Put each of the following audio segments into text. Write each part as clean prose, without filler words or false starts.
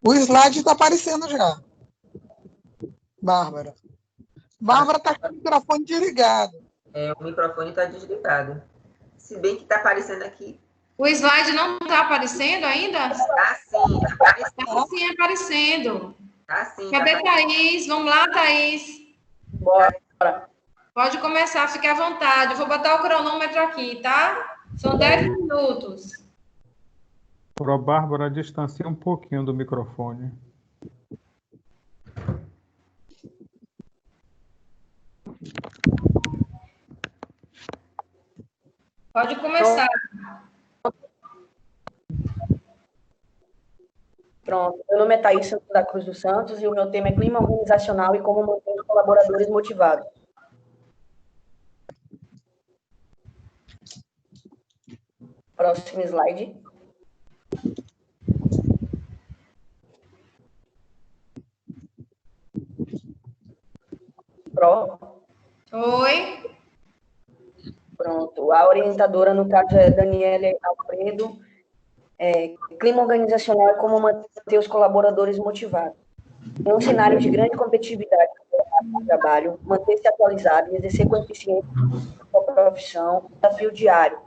O slide está aparecendo já. Bárbara. Bárbara está com o microfone desligado. O microfone está desligado. Se bem que está aparecendo aqui. O slide não está aparecendo ainda? Está sim, aparecendo. Está sim aparecendo. Tá sim. Cadê Thaís? Vamos lá, Thaís. Bora. Pode começar, fique à vontade. Eu vou botar o cronômetro aqui, tá? São 10 minutos. Pro Bárbara, distancia um pouquinho do microfone. Pode começar. Pronto. Meu nome é Thaís Santos da Cruz dos Santos e o meu tema é clima organizacional e como manter os colaboradores motivados. Próximo slide. Oi. Pronto. A orientadora, no caso, é Daniela Alfredo. Clima organizacional é como manter os colaboradores motivados. Em um cenário de grande competitividade no trabalho, manter-se atualizado e exercer com eficiência a sua profissão, desafio diário.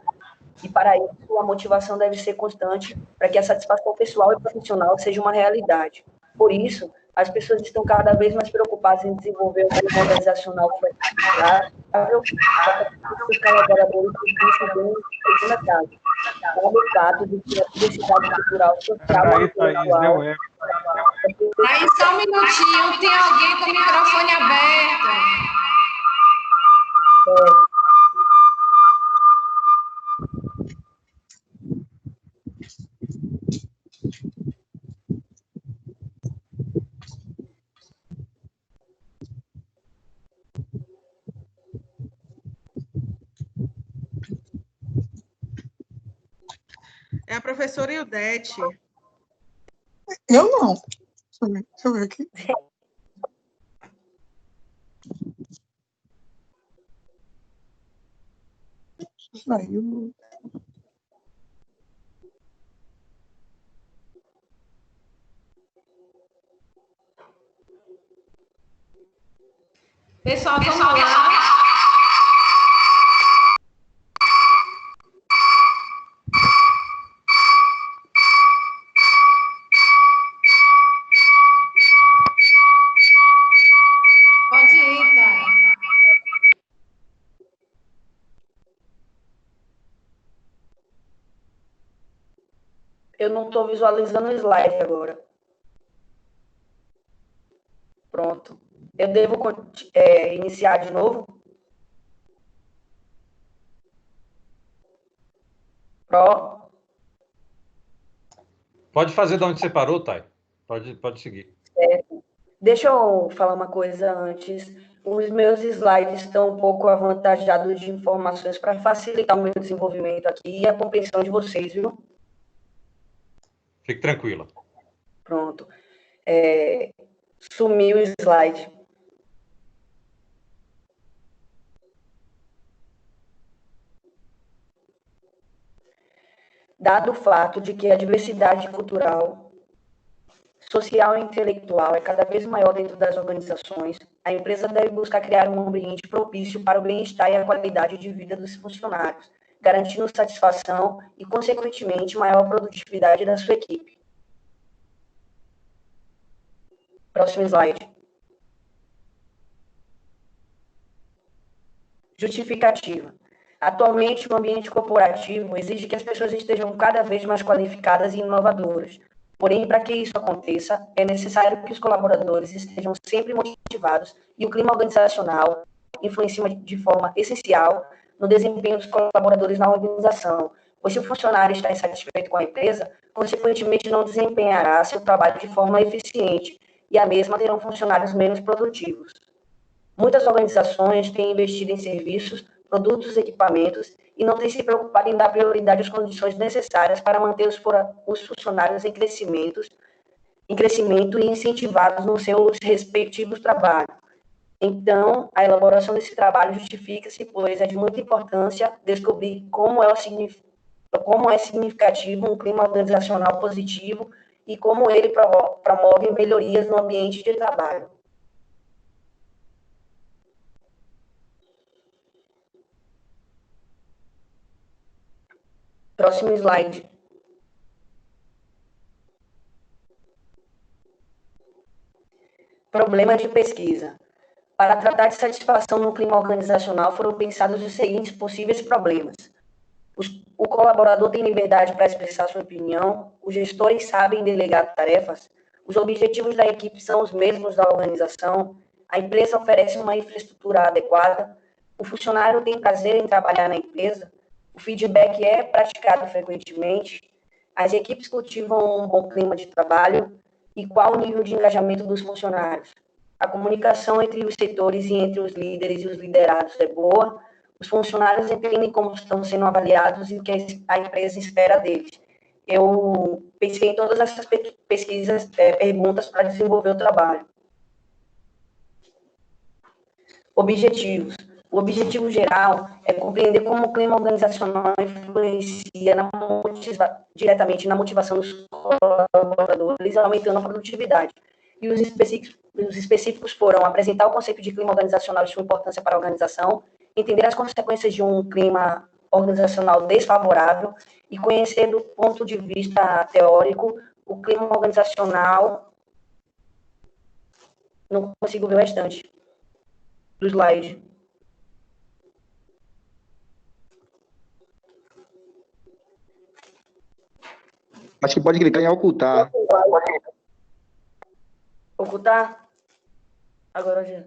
E, para isso, a motivação deve ser constante para que a satisfação pessoal e profissional seja uma realidade. Por isso, as pessoas estão cada vez mais preocupadas em desenvolver um clima organizacional para os colaboradores que pensam bem na casa. Como o fato de que a diversidade cultural social Aí, Thaís, deu eco. Aí, só um minutinho, tem alguém com o microfone aberto. É a professora Ildete. Eu não. Deixa eu ver aqui. Saiu. Pessoal, vamos lá. Pode ir, tá? Eu não estou visualizando o slide agora. Pronto. Eu devo iniciar de novo? Pode fazer de onde você parou, Thay. Pode seguir. Deixa eu falar uma coisa antes. Os meus slides estão um pouco avantajados de informações para facilitar o meu desenvolvimento aqui e a compreensão de vocês, viu? Fique tranquila. Pronto. Sumiu o slide. Dado o fato de que a diversidade cultural, social e intelectual é cada vez maior dentro das organizações, a empresa deve buscar criar um ambiente propício para o bem-estar e a qualidade de vida dos funcionários, garantindo satisfação e, consequentemente, maior produtividade da sua equipe. Próximo slide. Justificativa. Atualmente, o ambiente corporativo exige que as pessoas estejam cada vez mais qualificadas e inovadoras. Porém, para que isso aconteça, é necessário que os colaboradores estejam sempre motivados e o clima organizacional influencia de forma essencial no desempenho dos colaboradores na organização, pois se o funcionário está insatisfeito com a empresa, consequentemente não desempenhará seu trabalho de forma eficiente e a mesma terão funcionários menos produtivos. Muitas organizações têm investido em serviços, produtos e equipamentos e não têm se preocupado em dar prioridade às condições necessárias para manter os funcionários em crescimento e incentivados nos seus respectivos trabalhos. Então, a elaboração desse trabalho justifica-se, pois é de muita importância descobrir como é significativo um clima organizacional positivo e como ele promove melhorias no ambiente de trabalho. Próximo slide. Problema de pesquisa. Para tratar de satisfação no clima organizacional, foram pensados os seguintes possíveis problemas. O colaborador tem liberdade para expressar sua opinião, os gestores sabem delegar tarefas, os objetivos da equipe são os mesmos da organização, a empresa oferece uma infraestrutura adequada, o funcionário tem prazer em trabalhar na empresa, o feedback é praticado frequentemente, as equipes cultivam um bom clima de trabalho e qual o nível de engajamento dos funcionários. A comunicação entre os setores e entre os líderes e os liderados é boa, os funcionários entendem como estão sendo avaliados e o que a empresa espera deles. Eu pensei em todas essas perguntas para desenvolver o trabalho. Objetivos. O objetivo geral é compreender como o clima organizacional influencia diretamente na motivação dos colaboradores, aumentando a produtividade. E os específicos foram apresentar o conceito de clima organizacional e sua importância para a organização, entender as consequências de um clima organizacional desfavorável e conhecer do ponto de vista teórico o clima organizacional. Não consigo ver o restante do slide. Acho que pode clicar em ocultar. Ocultar? Agora já.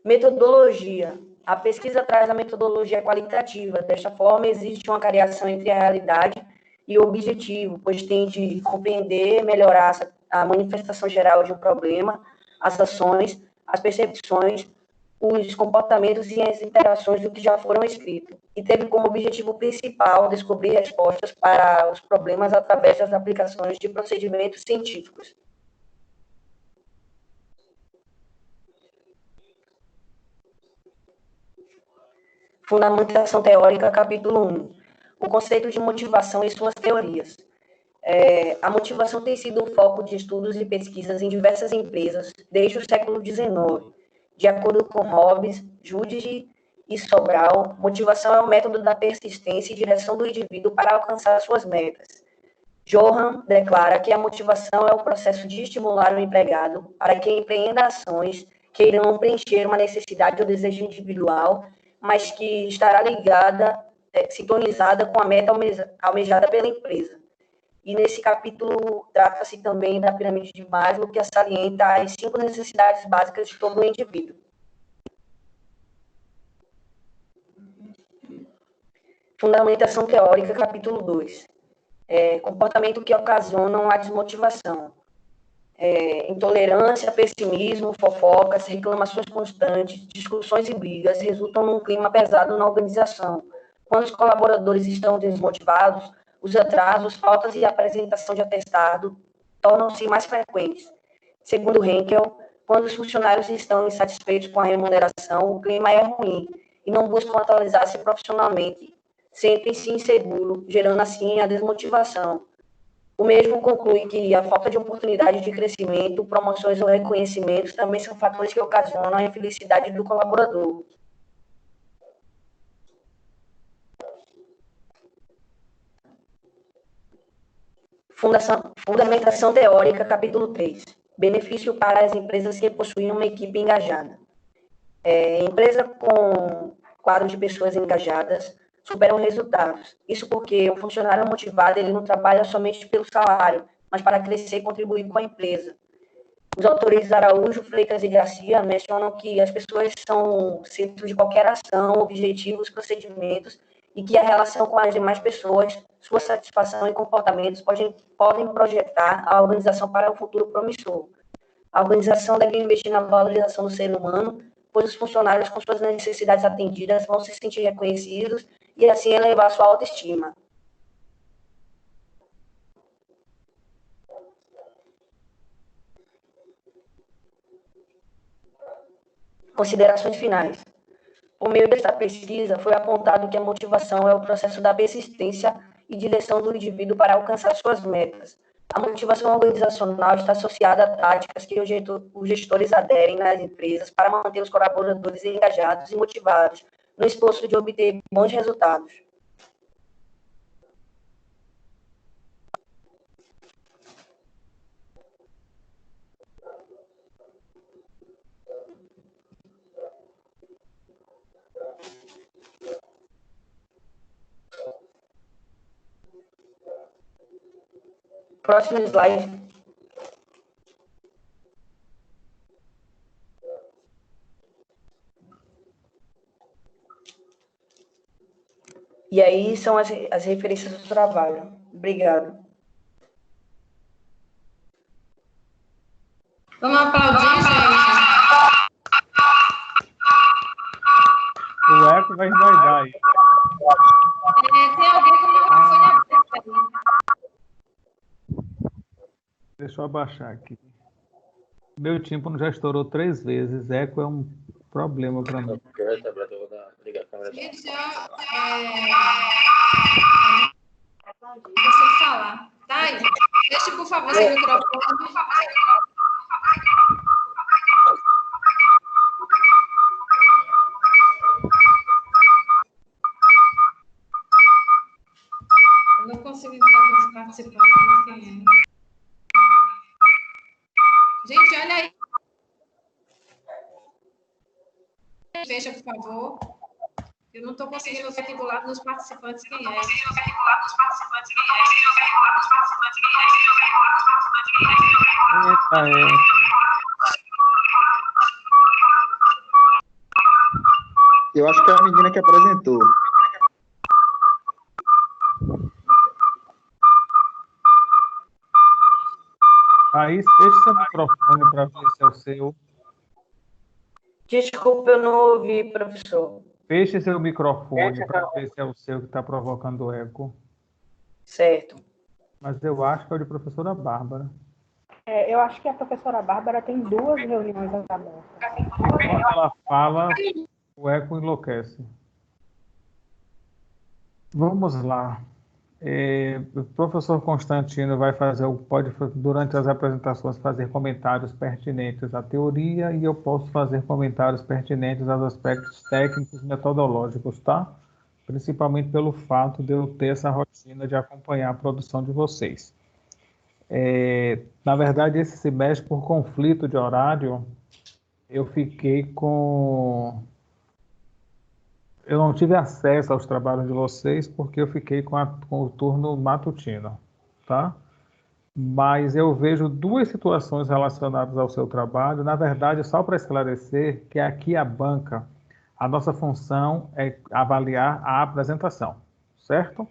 Metodologia. A pesquisa traz a metodologia qualitativa. Desta forma, existe uma variação entre a realidade e o objetivo, pois tem de compreender, melhorar a manifestação geral de um problema, as ações, as percepções, os comportamentos e as interações do que já foram escritos. E teve como objetivo principal descobrir respostas para os problemas através das aplicações de procedimentos científicos. Fundamentação teórica, capítulo 1. O conceito de motivação e suas teorias. A motivação tem sido o foco de estudos e pesquisas em diversas empresas desde o século XIX. De acordo com Hobbes, Judge e Sobral, motivação é o método da persistência e direção do indivíduo para alcançar suas metas. Johan declara que a motivação é o processo de estimular o empregado para que empreenda ações que irão preencher uma necessidade ou desejo individual, mas que estará sintonizada com a meta almejada pela empresa. E nesse capítulo trata-se também da pirâmide de Maslow, que salienta as 5 necessidades básicas de todo o indivíduo. Fundamentação teórica, capítulo 2. Comportamento que ocasionam a desmotivação. Intolerância, pessimismo, fofocas, reclamações constantes, discussões e brigas resultam num clima pesado na organização. Quando os colaboradores estão desmotivados, os atrasos, faltas e apresentação de atestado tornam-se mais frequentes. Segundo Henkel, quando os funcionários estão insatisfeitos com a remuneração, o clima é ruim e não buscam atualizar-se profissionalmente, sentem-se inseguros, gerando assim a desmotivação. O mesmo conclui que a falta de oportunidade de crescimento, promoções ou reconhecimentos também são fatores que ocasionam a infelicidade do colaborador. Fundamentação teórica, capítulo 3. Benefício para as empresas que possuem uma equipe engajada. Empresa com quadro de pessoas engajadas superam resultados. Isso porque o funcionário motivado, ele não trabalha somente pelo salário, mas para crescer e contribuir com a empresa. Os autores Araújo, Freitas e Garcia mencionam que as pessoas são centro de qualquer ação, objetivos, procedimentos, e que a relação com as demais pessoas, sua satisfação e comportamentos podem projetar a organização para um futuro promissor. A organização deve investir na valorização do ser humano, pois os funcionários com suas necessidades atendidas vão se sentir reconhecidos e assim elevar sua autoestima. Considerações finais. Por meio desta pesquisa, foi apontado que a motivação é o processo da persistência e direção do indivíduo para alcançar suas metas. A motivação organizacional está associada a táticas que os gestores aderem nas empresas para manter os colaboradores engajados e motivados no esforço de obter bons resultados. Próximo slide. E aí são as referências do trabalho. Obrigado. Vamos aplaudir, gente. O eco vai dar aí. Tem alguém com o microfone aberto aí. Deixa eu abaixar aqui. Meu tímpano já estourou 3 vezes. Eco é um problema para mim. Gente, você falar. Tá aí. Deixe, por favor, seu microfone. Eu não consigo entrar com os participantes. Não sei quem é. Gente, olha aí. Veja, por favor. Eu não estou conseguindo ver aqui do lado dos participantes quem é. Eu acho que é a menina que apresentou. Aí, feche seu microfone para ver se é o seu. Desculpa, eu não ouvi, professor. Feche seu microfone para ver se é o seu que está provocando o eco. Certo. Mas eu acho que é o de professora Bárbara. Eu acho que a professora Bárbara tem 2 reuniões abertas. Quando ela fala, o eco enlouquece. Vamos lá. O professor Constantino pode, durante as apresentações, fazer comentários pertinentes à teoria e eu posso fazer comentários pertinentes aos aspectos técnicos e metodológicos, tá? Principalmente pelo fato de eu ter essa rotina de acompanhar a produção de vocês. Na verdade, esse semestre, por conflito de horário, eu não tive acesso aos trabalhos de vocês porque eu fiquei com o turno matutino, tá? Mas eu vejo 2 situações relacionadas ao seu trabalho. Na verdade, só para esclarecer, que aqui a banca, a nossa função é avaliar a apresentação, certo?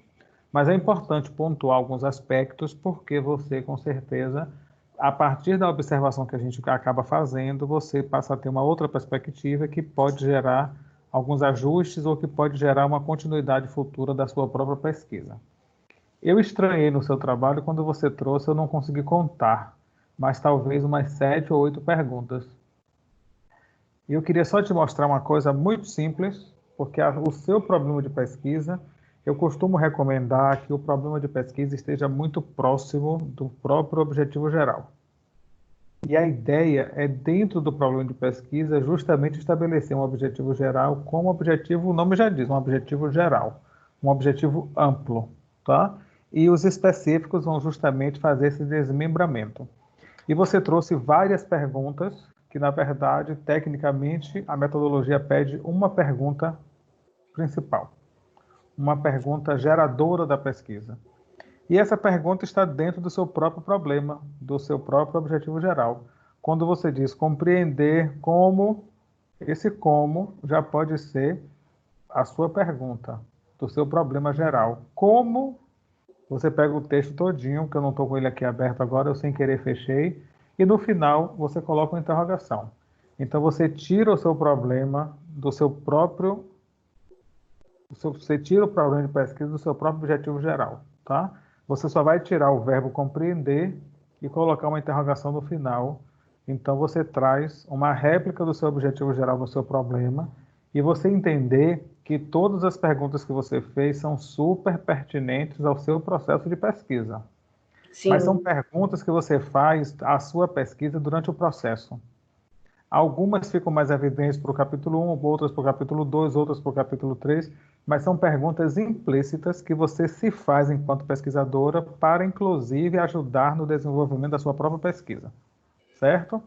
Mas é importante pontuar alguns aspectos, porque você, com certeza, a partir da observação que a gente acaba fazendo, você passa a ter uma outra perspectiva que pode gerar alguns ajustes ou que pode gerar uma continuidade futura da sua própria pesquisa. Eu estranhei no seu trabalho, quando você trouxe, eu não consegui contar, mas talvez umas 7 ou 8 perguntas. E eu queria só te mostrar uma coisa muito simples, porque o seu problema de pesquisa, eu costumo recomendar que o problema de pesquisa esteja muito próximo do próprio objetivo geral. E a ideia é, dentro do problema de pesquisa, justamente estabelecer um objetivo geral como objetivo, o nome já diz, um objetivo geral, um objetivo amplo, tá? E os específicos vão justamente fazer esse desmembramento. E você trouxe várias perguntas, que na verdade, tecnicamente, a metodologia pede uma pergunta principal, uma pergunta geradora da pesquisa. E essa pergunta está dentro do seu próprio problema, do seu próprio objetivo geral. Quando você diz compreender como, esse como já pode ser a sua pergunta, do seu problema geral. Como, você pega o texto todinho, que eu não estou com ele aqui aberto agora, eu sem querer fechei, e no final você coloca uma interrogação. Então você tira o seu problema do seu próprio, você tira o problema de pesquisa do seu próprio objetivo geral, tá? Você só vai tirar o verbo compreender e colocar uma interrogação no final, Então, você traz uma réplica do seu objetivo geral do seu problema e você entender que todas as perguntas que você fez são super pertinentes ao seu processo de pesquisa. Sim. Mas são perguntas que você faz à sua pesquisa durante o processo. Algumas ficam mais evidentes para o capítulo 1, outras para o capítulo 2, outras para o capítulo 3, mas são perguntas implícitas que você se faz enquanto pesquisadora para, inclusive, ajudar no desenvolvimento da sua própria pesquisa. Certo?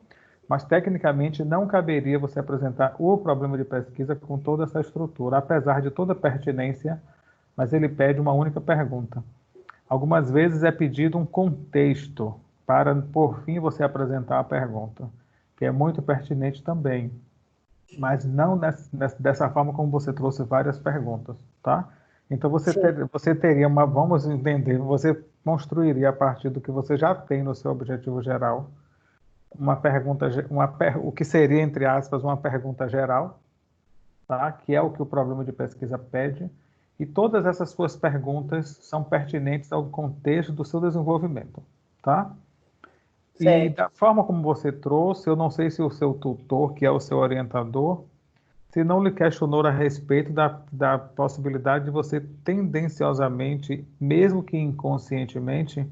Mas, tecnicamente, não caberia você apresentar o problema de pesquisa com toda essa estrutura, apesar de toda a pertinência, mas ele pede uma única pergunta. Algumas vezes é pedido um contexto para, por fim, você apresentar a pergunta, que é muito pertinente também, mas não dessa forma como você trouxe várias perguntas, tá? Então, você teria uma, vamos entender, você construiria a partir do que você já tem no seu objetivo geral, uma pergunta, o que seria, entre aspas, uma pergunta geral, tá? Que é o que o problema de pesquisa pede, e todas essas suas perguntas são pertinentes ao contexto do seu desenvolvimento, tá? Certo. E da forma como você trouxe, eu não sei se o seu tutor, que é o seu orientador, se não lhe questionou a respeito da possibilidade de você tendenciosamente, mesmo que inconscientemente,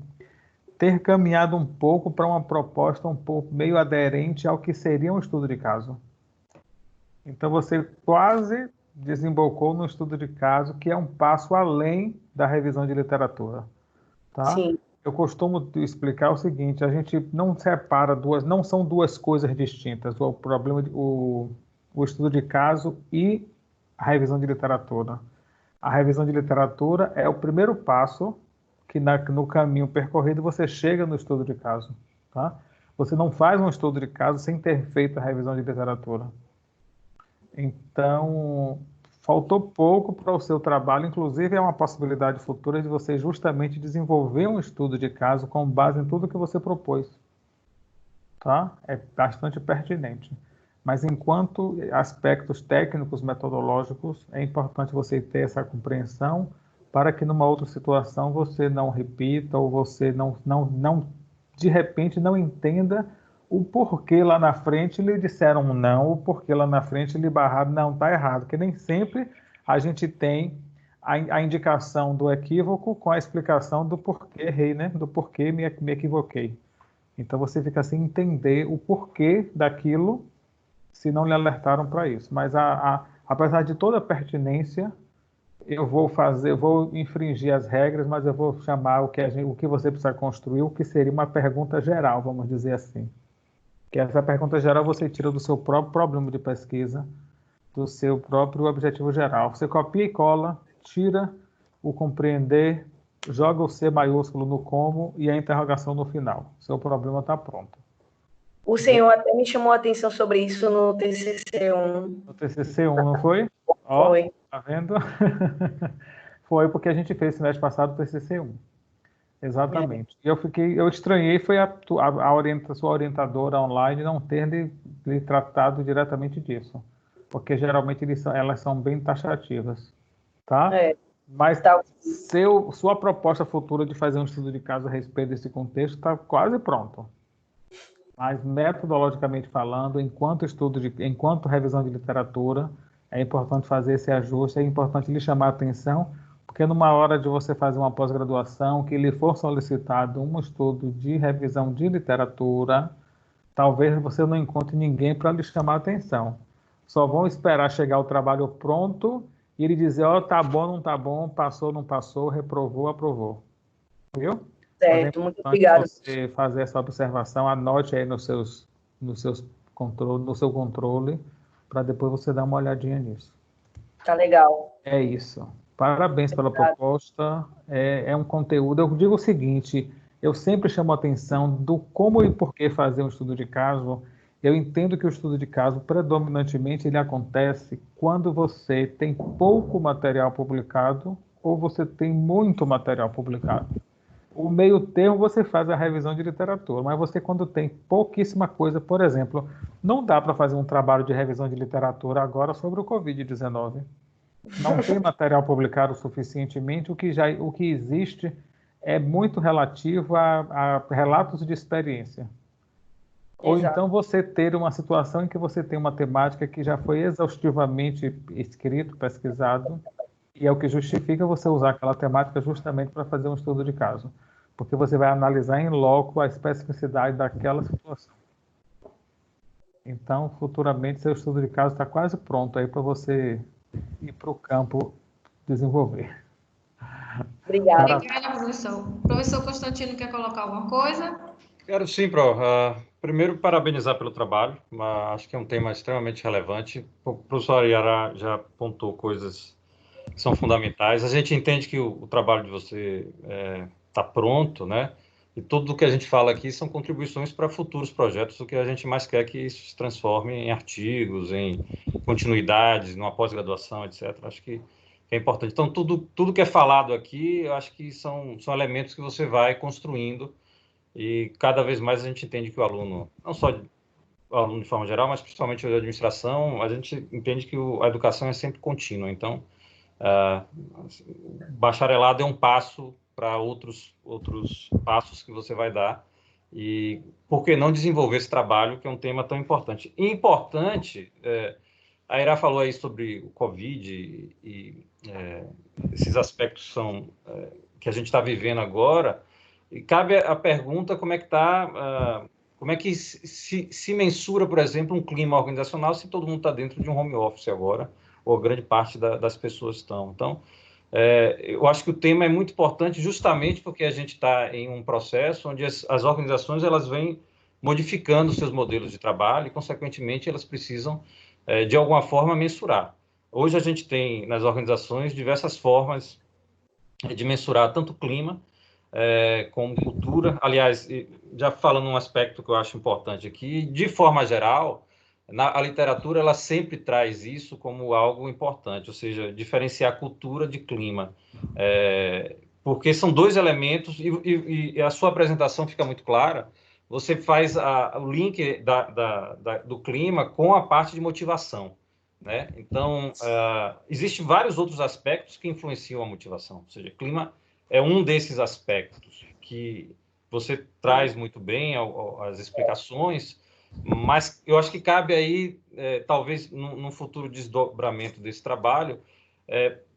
ter caminhado um pouco para uma proposta um pouco meio aderente ao que seria um estudo de caso. Então, você quase desembocou no estudo de caso, que é um passo além da revisão de literatura. Tá? Sim. Eu costumo explicar o seguinte, a gente não separa não são duas coisas distintas, o problema, o estudo de caso e a revisão de literatura. A revisão de literatura é o primeiro passo que no caminho percorrido você chega no estudo de caso. Tá? Você não faz um estudo de caso sem ter feito a revisão de literatura. Então, faltou pouco para o seu trabalho, inclusive é uma possibilidade futura de você justamente desenvolver um estudo de caso com base em tudo que você propôs. Tá? É bastante pertinente. Mas enquanto aspectos técnicos, metodológicos, é importante você ter essa compreensão para que numa outra situação você não repita ou você não de repente não entenda o porquê lá na frente lhe disseram não, o porquê lá na frente lhe barraram, não, está errado, porque nem sempre a gente tem a indicação do equívoco com a explicação do porquê errei, né? Do porquê me equivoquei. Então você fica sem entender o porquê daquilo se não lhe alertaram para isso. Mas apesar de toda a pertinência, eu vou infringir as regras, mas eu vou chamar o que você precisa construir, o que seria uma pergunta geral, vamos dizer assim. Que essa pergunta geral você tira do seu próprio problema de pesquisa, do seu próprio objetivo geral. Você copia e cola, tira o compreender, joga o C maiúsculo no como e a interrogação no final. Seu problema está pronto. O senhor até me chamou a atenção sobre isso no TCC1. No TCC1, não foi? Ó, Foi. tá vendo? Foi porque a gente fez semestre passado o TCC1. Exatamente. E eu estranhei foi sua orientadora online não ter lhe tratado diretamente disso, porque geralmente elas são bem taxativas, tá? Mas Tá. sua proposta futura de fazer um estudo de caso a respeito desse contexto está quase pronto. Mas metodologicamente falando, enquanto revisão de literatura, é importante fazer esse ajuste, é importante lhe chamar a atenção, porque numa hora de você fazer uma pós-graduação, que lhe for solicitado um estudo de revisão de literatura, talvez você não encontre ninguém para lhe chamar a atenção. Só vão esperar chegar o trabalho pronto e ele dizer, tá bom, não tá bom, passou, não passou, reprovou, aprovou. Viu? Certo, muito obrigado. Você fazer essa observação, anote aí no seu controle, para depois você dar uma olhadinha nisso. Tá legal. É isso. Parabéns pela proposta. É um conteúdo. Eu digo o seguinte, eu sempre chamo a atenção do como e por que fazer um estudo de caso. Eu entendo que o estudo de caso, predominantemente, ele acontece quando você tem pouco material publicado ou você tem muito material publicado. O meio termo você faz a revisão de literatura, mas você quando tem pouquíssima coisa, por exemplo, não dá para fazer um trabalho de revisão de literatura agora sobre o Covid-19. Não tem material publicado suficientemente, o que existe é muito relativo a relatos de experiência. Ou Exato. então você ter uma situação em que você tem uma temática que já foi exaustivamente escrito, pesquisado, e é o que justifica você usar aquela temática justamente para fazer um estudo de caso. Porque você vai analisar em loco a especificidade daquela situação. Então, futuramente, seu estudo de caso está quase pronto aí para você ir para o campo desenvolver. Obrigada. Obrigada, professor. O professor Constantino quer colocar alguma coisa? Quero sim, Pro. Primeiro, parabenizar pelo trabalho. Acho que é um tema extremamente relevante. O professor Ayara já apontou coisas que são fundamentais. A gente entende que o trabalho de você está pronto, né? E tudo o que a gente fala aqui são contribuições para futuros projetos. O que a gente mais quer é que isso se transforme em artigos, em continuidades, numa pós-graduação, etc. Acho que é importante. Então, tudo que é falado aqui, eu acho que são elementos que você vai construindo e cada vez mais a gente entende que o aluno, não só o aluno de forma geral, mas principalmente a administração, a gente entende que a educação é sempre contínua. Então, bacharelado é um passo para outros passos que você vai dar. E por que não desenvolver esse trabalho, que é um tema tão importante? E importante, a Ira falou aí sobre o Covid e esses aspectos que a gente está vivendo agora, e cabe a pergunta como é que está, como é que se mensura, por exemplo, um clima organizacional se todo mundo está dentro de um home office agora, ou grande parte das pessoas estão. Então, eu acho que o tema é muito importante justamente porque a gente está em um processo onde as organizações elas vêm modificando seus modelos de trabalho e, consequentemente, elas precisam, de alguma forma, mensurar. Hoje a gente tem, nas organizações, diversas formas de mensurar tanto o clima como cultura. Aliás, já falando um aspecto que eu acho importante aqui, de forma geral, a literatura ela sempre traz isso como algo importante, ou seja, diferenciar cultura de clima, porque são dois elementos e a sua apresentação fica muito clara. Você faz o link do clima com a parte de motivação, né? Então, existem vários outros aspectos que influenciam a motivação, ou seja, clima é um desses aspectos que você traz muito bem as explicações, mas eu acho que cabe aí, talvez, num futuro desdobramento desse trabalho,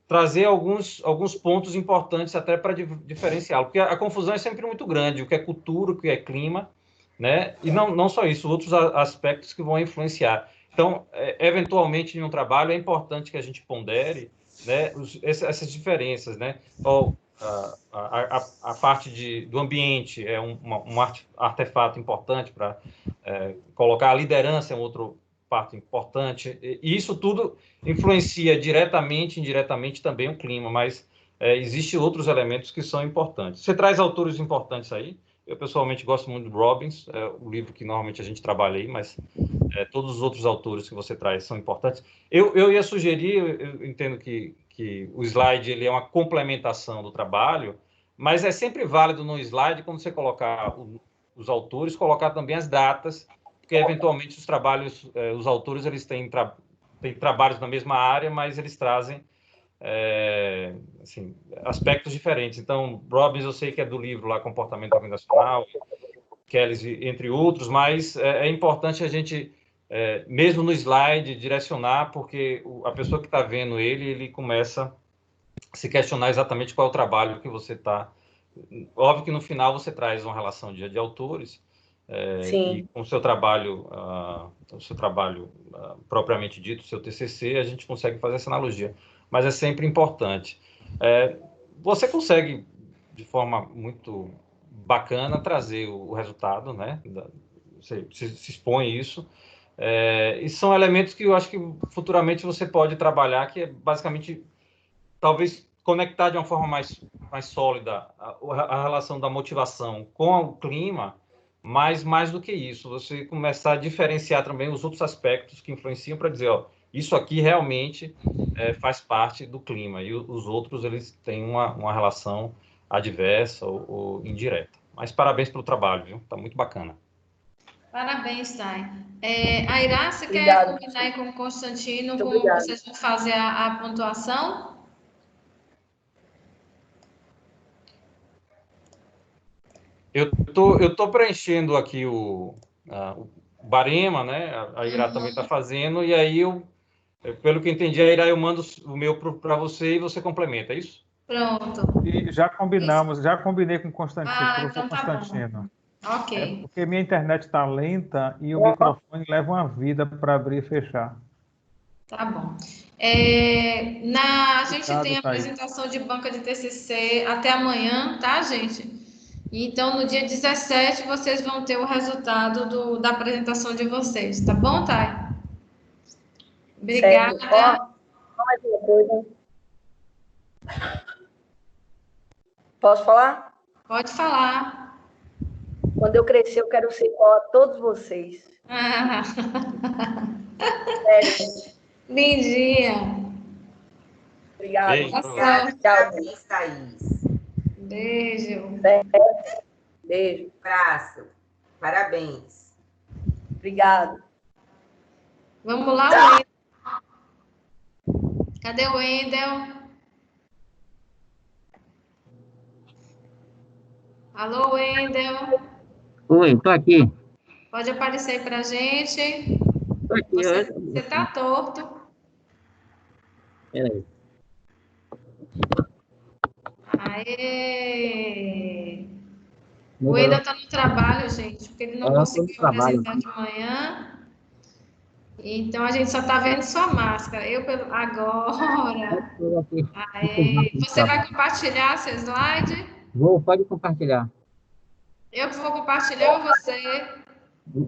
trazer alguns pontos importantes até para diferenciá-lo, porque a confusão é sempre muito grande, o que é cultura, o que é clima, né? E não só isso, outros aspectos que vão influenciar. Então, eventualmente, em um trabalho, é importante que a gente pondere, né, essas diferenças, né? A parte do ambiente é um artefato importante para colocar a liderança, é um outro parte importante, e isso tudo influencia diretamente, indiretamente também o clima, mas existem outros elementos que são importantes. Você traz autores importantes aí, eu pessoalmente gosto muito do Robbins, o livro que normalmente a gente trabalha aí, mas todos os outros autores que você traz são importantes. Eu ia sugerir, eu entendo que o slide ele é uma complementação do trabalho, mas é sempre válido no slide, quando você colocar os autores, colocar também as datas, porque eventualmente os autores eles têm trabalhos na mesma área, mas eles trazem assim, aspectos diferentes. Então, Robbins eu sei que é do livro lá, Comportamento Organizacional, Kelly, entre outros, mas é importante a gente, mesmo no slide, direcionar, porque a pessoa que está vendo ele começa a se questionar exatamente qual é o trabalho que você está... Óbvio que no final você traz uma relação de autores, e com o seu trabalho, propriamente dito, o seu TCC, a gente consegue fazer essa analogia. Mas é sempre importante. Você consegue, de forma muito bacana, trazer o resultado, né? Você se expõe isso. E são elementos que eu acho que futuramente você pode trabalhar, que é basicamente, talvez, conectar de uma forma mais sólida a relação da motivação com o clima, mas mais do que isso, você começar a diferenciar também os outros aspectos que influenciam para dizer, ó, isso aqui realmente faz parte do clima, e os outros eles têm uma relação adversa ou indireta. Mas parabéns pelo trabalho, viu? Tá muito bacana. Parabéns, Thay. Aira, você quer combinar aí com o Constantino como vocês vão fazer a pontuação? Eu tô preenchendo aqui o Barema, né? A Irá também está fazendo, e aí pelo que eu entendi, a Irá, eu mando o meu para você e você complementa, é isso? Pronto. E já combinei com o Constantino, Ah, professor então tá bom. Constantino. Ok. Porque minha internet está lenta e o microfone leva uma vida para abrir e fechar. Tá bom. A gente Obrigado, tem a Thaís. apresentação de banca de TCC até amanhã, tá, gente? Então, no dia 17, vocês vão ter o resultado da apresentação de vocês, tá bom, Thay? Obrigada. Só mais uma coisa. Posso falar? Pode falar. Quando eu crescer, eu quero ser igual a todos vocês. Ah. Sério. Lindinha. Obrigado. Beijo. Obrigada, parabéns, Thaís. Beijo. Beijo. Abraço. Parabéns. Obrigado. Vamos lá, Wendel. Cadê o Wendel? Alô, Wendel. Oi, tô aqui. Pode aparecer aí pra gente. Tô aqui. Você tá torto. Peraí. Aê! O Wendel tá no trabalho, gente, porque ele não conseguiu apresentar de manhã. Então, a gente só tá vendo sua máscara. Agora. Aê! Você vai compartilhar seu slide? Pode compartilhar. Eu que vou compartilhar ou você?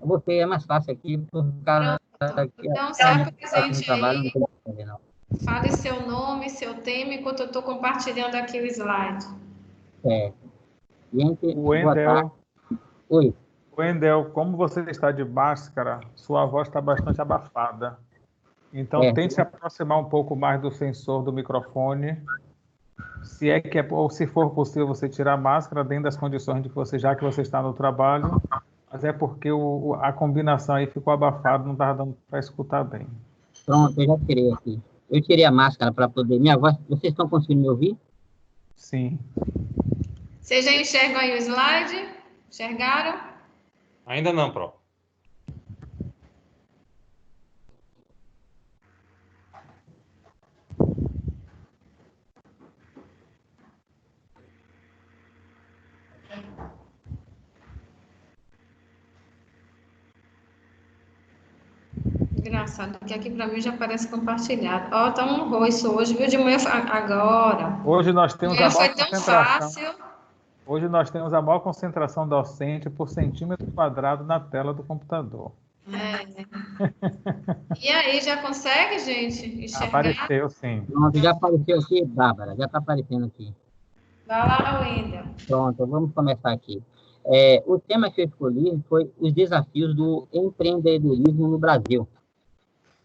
Você é mais fácil aqui, por causa que então, se apresente trabalho, aí. não tem não. Fale seu nome, seu tema, enquanto eu estou compartilhando aqui o slide. Gente, Wendel. Oi. Wendel, como você está de máscara, sua voz está bastante abafada. Então, tente se aproximar um pouco mais do sensor do microfone. Ou se for possível, você tirar a máscara dentro das condições de que já que você está no trabalho, mas é porque a combinação aí ficou abafada, não estava dando para escutar bem. Pronto, eu já tirei aqui. Eu tirei a máscara para poder... Minha voz, vocês estão conseguindo me ouvir? Sim. Vocês já enxergam aí o slide? Enxergaram? Ainda não, Pro. Engraçado, que aqui para mim já parece compartilhado. Ó, tá um rosto hoje, viu? De manhã, agora. Hoje nós temos a maior concentração. Fácil. Hoje nós temos a maior concentração docente por centímetro quadrado na tela do computador. E aí, já consegue, gente, enxergar? Apareceu, sim. Pronto, já apareceu aqui, Bárbara, já está aparecendo aqui. Vai lá, Wendel. Pronto, vamos começar aqui. O tema que eu escolhi foi os desafios do empreendedorismo no Brasil.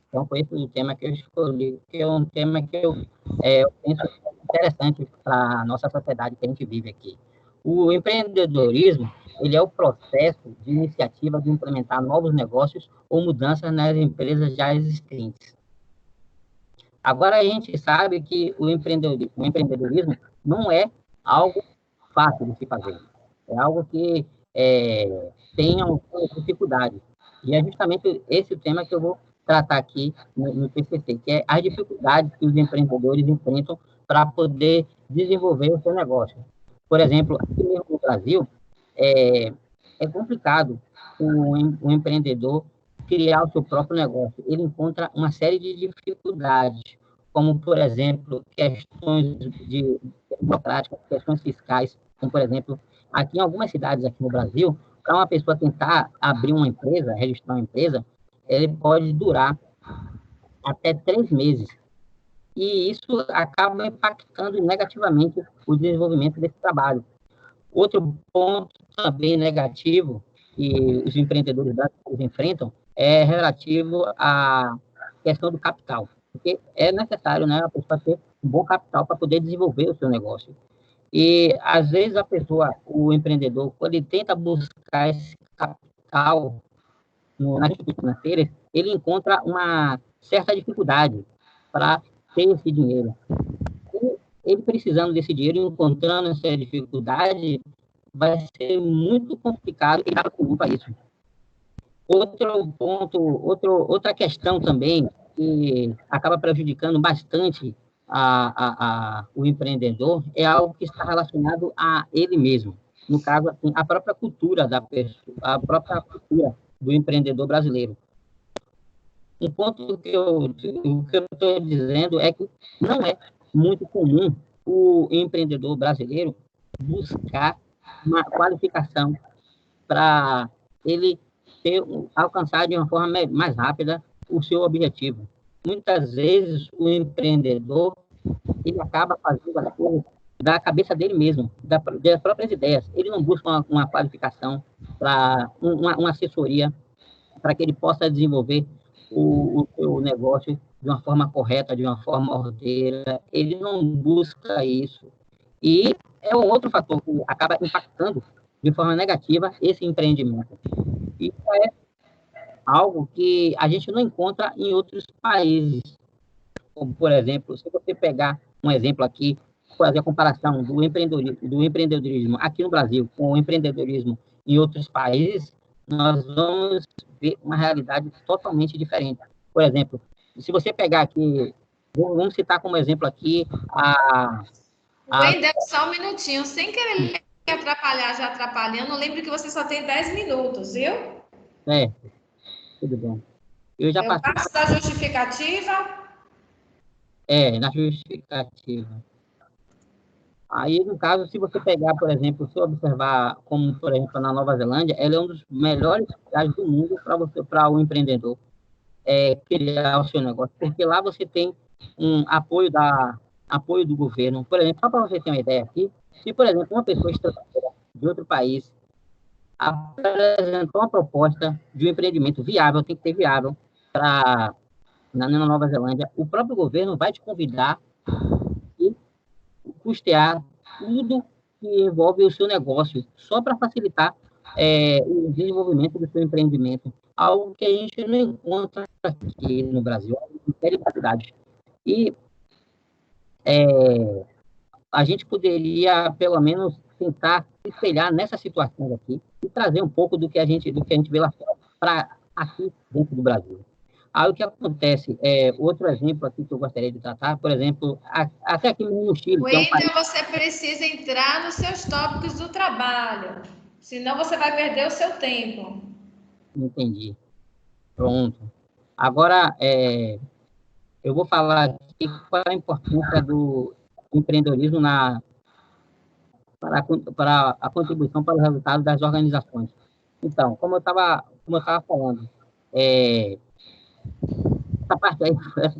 Então, foi esse o tema que eu escolhi, que é um tema que eu penso interessante para a nossa sociedade que a gente vive aqui. O empreendedorismo, ele é o processo de iniciativa de implementar novos negócios ou mudanças nas empresas já existentes. Agora, a gente sabe que o empreendedorismo não é algo fácil de se fazer. É algo que tem algumas dificuldades. E é justamente esse o tema que eu vou tratar aqui no TCC, que é as dificuldades que os empreendedores enfrentam para poder desenvolver o seu negócio. Por exemplo, aqui mesmo no Brasil, é complicado o empreendedor criar o seu próprio negócio. Ele encontra uma série de dificuldades, como, por exemplo, questões burocráticas, questões fiscais, como, por exemplo, aqui em algumas cidades aqui no Brasil, para uma pessoa tentar abrir uma empresa, registrar uma empresa, ele pode durar até 3 meses. E isso acaba impactando negativamente o desenvolvimento desse trabalho. Outro ponto também negativo que os empreendedores brasileiros enfrentam é relativo à questão do capital. Porque é necessário, né, a pessoa ter um bom capital para poder desenvolver o seu negócio. E, às vezes, o empreendedor, quando ele tenta buscar esse capital nas instituições financeiras, ele encontra uma certa dificuldade para ter esse dinheiro. E ele precisando desse dinheiro, encontrando essa dificuldade, vai ser muito complicado e comum para isso. Outro ponto, outra questão também que acaba prejudicando bastante o empreendedor é algo que está relacionado a ele mesmo. No caso, assim, a própria cultura da pessoa, a própria cultura do empreendedor brasileiro. Um ponto que eu estou dizendo é que não é muito comum o empreendedor brasileiro buscar uma qualificação para ele alcançar de uma forma mais rápida o seu objetivo. Muitas vezes o empreendedor ele acaba fazendo as coisas da cabeça dele mesmo, das próprias ideias. Ele não busca uma qualificação, para uma assessoria, para que ele possa desenvolver o seu negócio de uma forma correta, de uma forma ordeira. Ele não busca isso. E é um outro fator que acaba impactando de forma negativa esse empreendimento. Isso é algo que a gente não encontra em outros países. Como, por exemplo, se você pegar um exemplo aqui, fazer a comparação do empreendedorismo aqui no Brasil com o empreendedorismo em outros países, nós vamos ver uma realidade totalmente diferente. Por exemplo, se você pegar aqui, vamos citar como exemplo aqui Wendel, só um minutinho, sem querer atrapalhar, já atrapalhando, lembre que você só tem 10 minutos, viu? Tudo bem. Eu passo da justificativa. Na justificativa. Aí, no caso, se você pegar, por exemplo, se observar, como, por exemplo, na Nova Zelândia, ela é um dos melhores lugares do mundo para o empreendedor criar o seu negócio, porque lá você tem um apoio do governo. Por exemplo, só para você ter uma ideia aqui, se, por exemplo, uma pessoa estrangeira de outro país apresentou uma proposta de um empreendimento viável, tem que ser viável, na Nova Zelândia, o próprio governo vai te convidar e custear tudo que envolve o seu negócio, só para facilitar o desenvolvimento do seu empreendimento, algo que a gente não encontra aqui no Brasil, é qualidade. E a gente poderia, pelo menos, tentar se espelhar nessa situação aqui e trazer um pouco do que a gente vê lá fora para aqui dentro do Brasil. Aí o que acontece, outro exemplo aqui que eu gostaria de tratar, por exemplo, até aqui no Chile. Wendel, você precisa entrar nos seus tópicos do trabalho, senão você vai perder o seu tempo. Entendi. Pronto. Agora, eu vou falar aqui qual é a importância do empreendedorismo para a contribuição para o resultado das organizações. Então, como eu estava falando, essa parte aí,